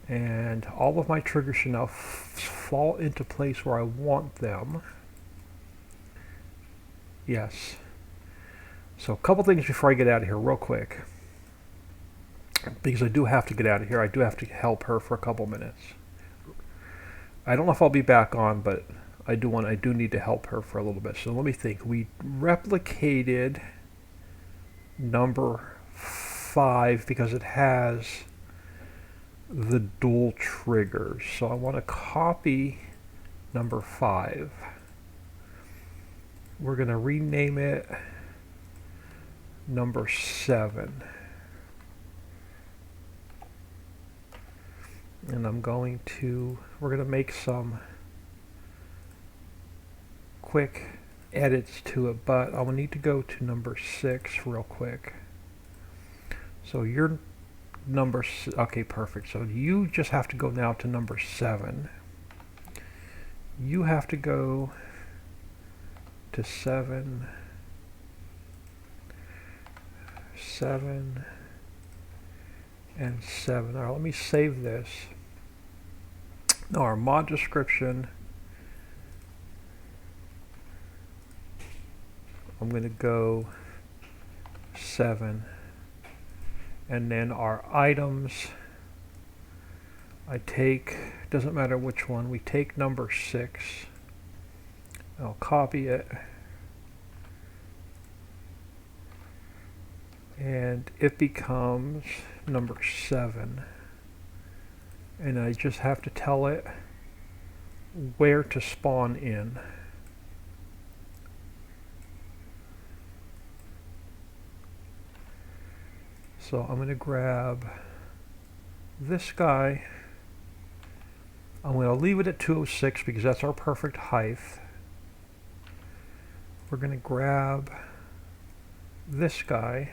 And all of my triggers should now fall into place where I want them. Yes. So a couple things before I get out of here real quick. Because I do have to get out of here. I do have to help her for a couple minutes. I don't know if I'll be back on, but I do need to help her for a little bit. So let me think. We replicated number 5 because it has the dual triggers. So I want to copy number 5. We're going to rename it number 7. And we're going to make some quick edits to it, but I will need to go to number 6 real quick. So your number, okay, perfect. So you just have to go now to number 7. You have to go to 7, 7, and 7. All right, let me save this. Now our mod description, I'm going to go 7. And then our items, doesn't matter which one, we take number 6. I'll copy it. And it becomes number 7. And I just have to tell it where to spawn in. So I'm going to grab this guy. I'm going to leave it at 206 because that's our perfect height. we're going to grab this guy,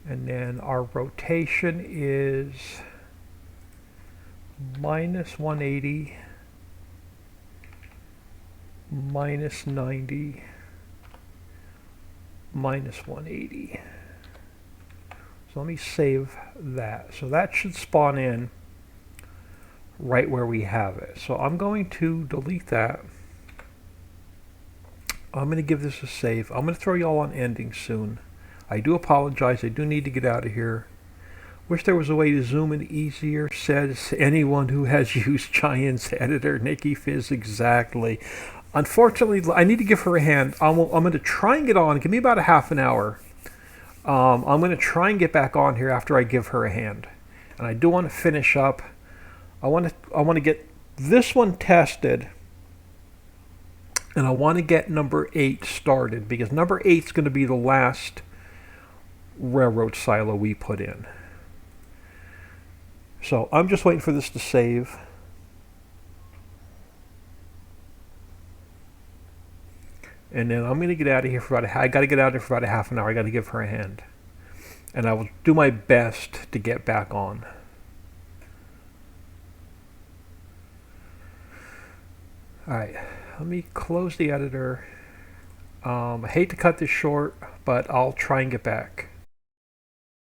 and then our rotation is minus 180, minus 90, minus 180. So let me save that. So that should spawn in right where we have it. So I'm going to delete that. I'm going to give this a save. I'm going to throw y'all on ending soon. I do apologize. I do need to get out of here. Wish there was a way to zoom in easier, says anyone who has used Giants Editor. Nikki Fizz, exactly. Unfortunately, I need to give her a hand. I'm going to try and get on. Give me about a half an hour. I'm going to try and get back on here after I give her a hand. And I do want to finish up. I want to get this one tested. And I want to get number 8 started, because number 8 is going to be the last railroad silo we put in. So I'm just waiting for this to save. And then I'm going to get out of here for I got to get out of here for about a half an hour. I got to give her a hand. And I will do my best to get back on. All right. Let me close the editor. I hate to cut this short, but I'll try and get back.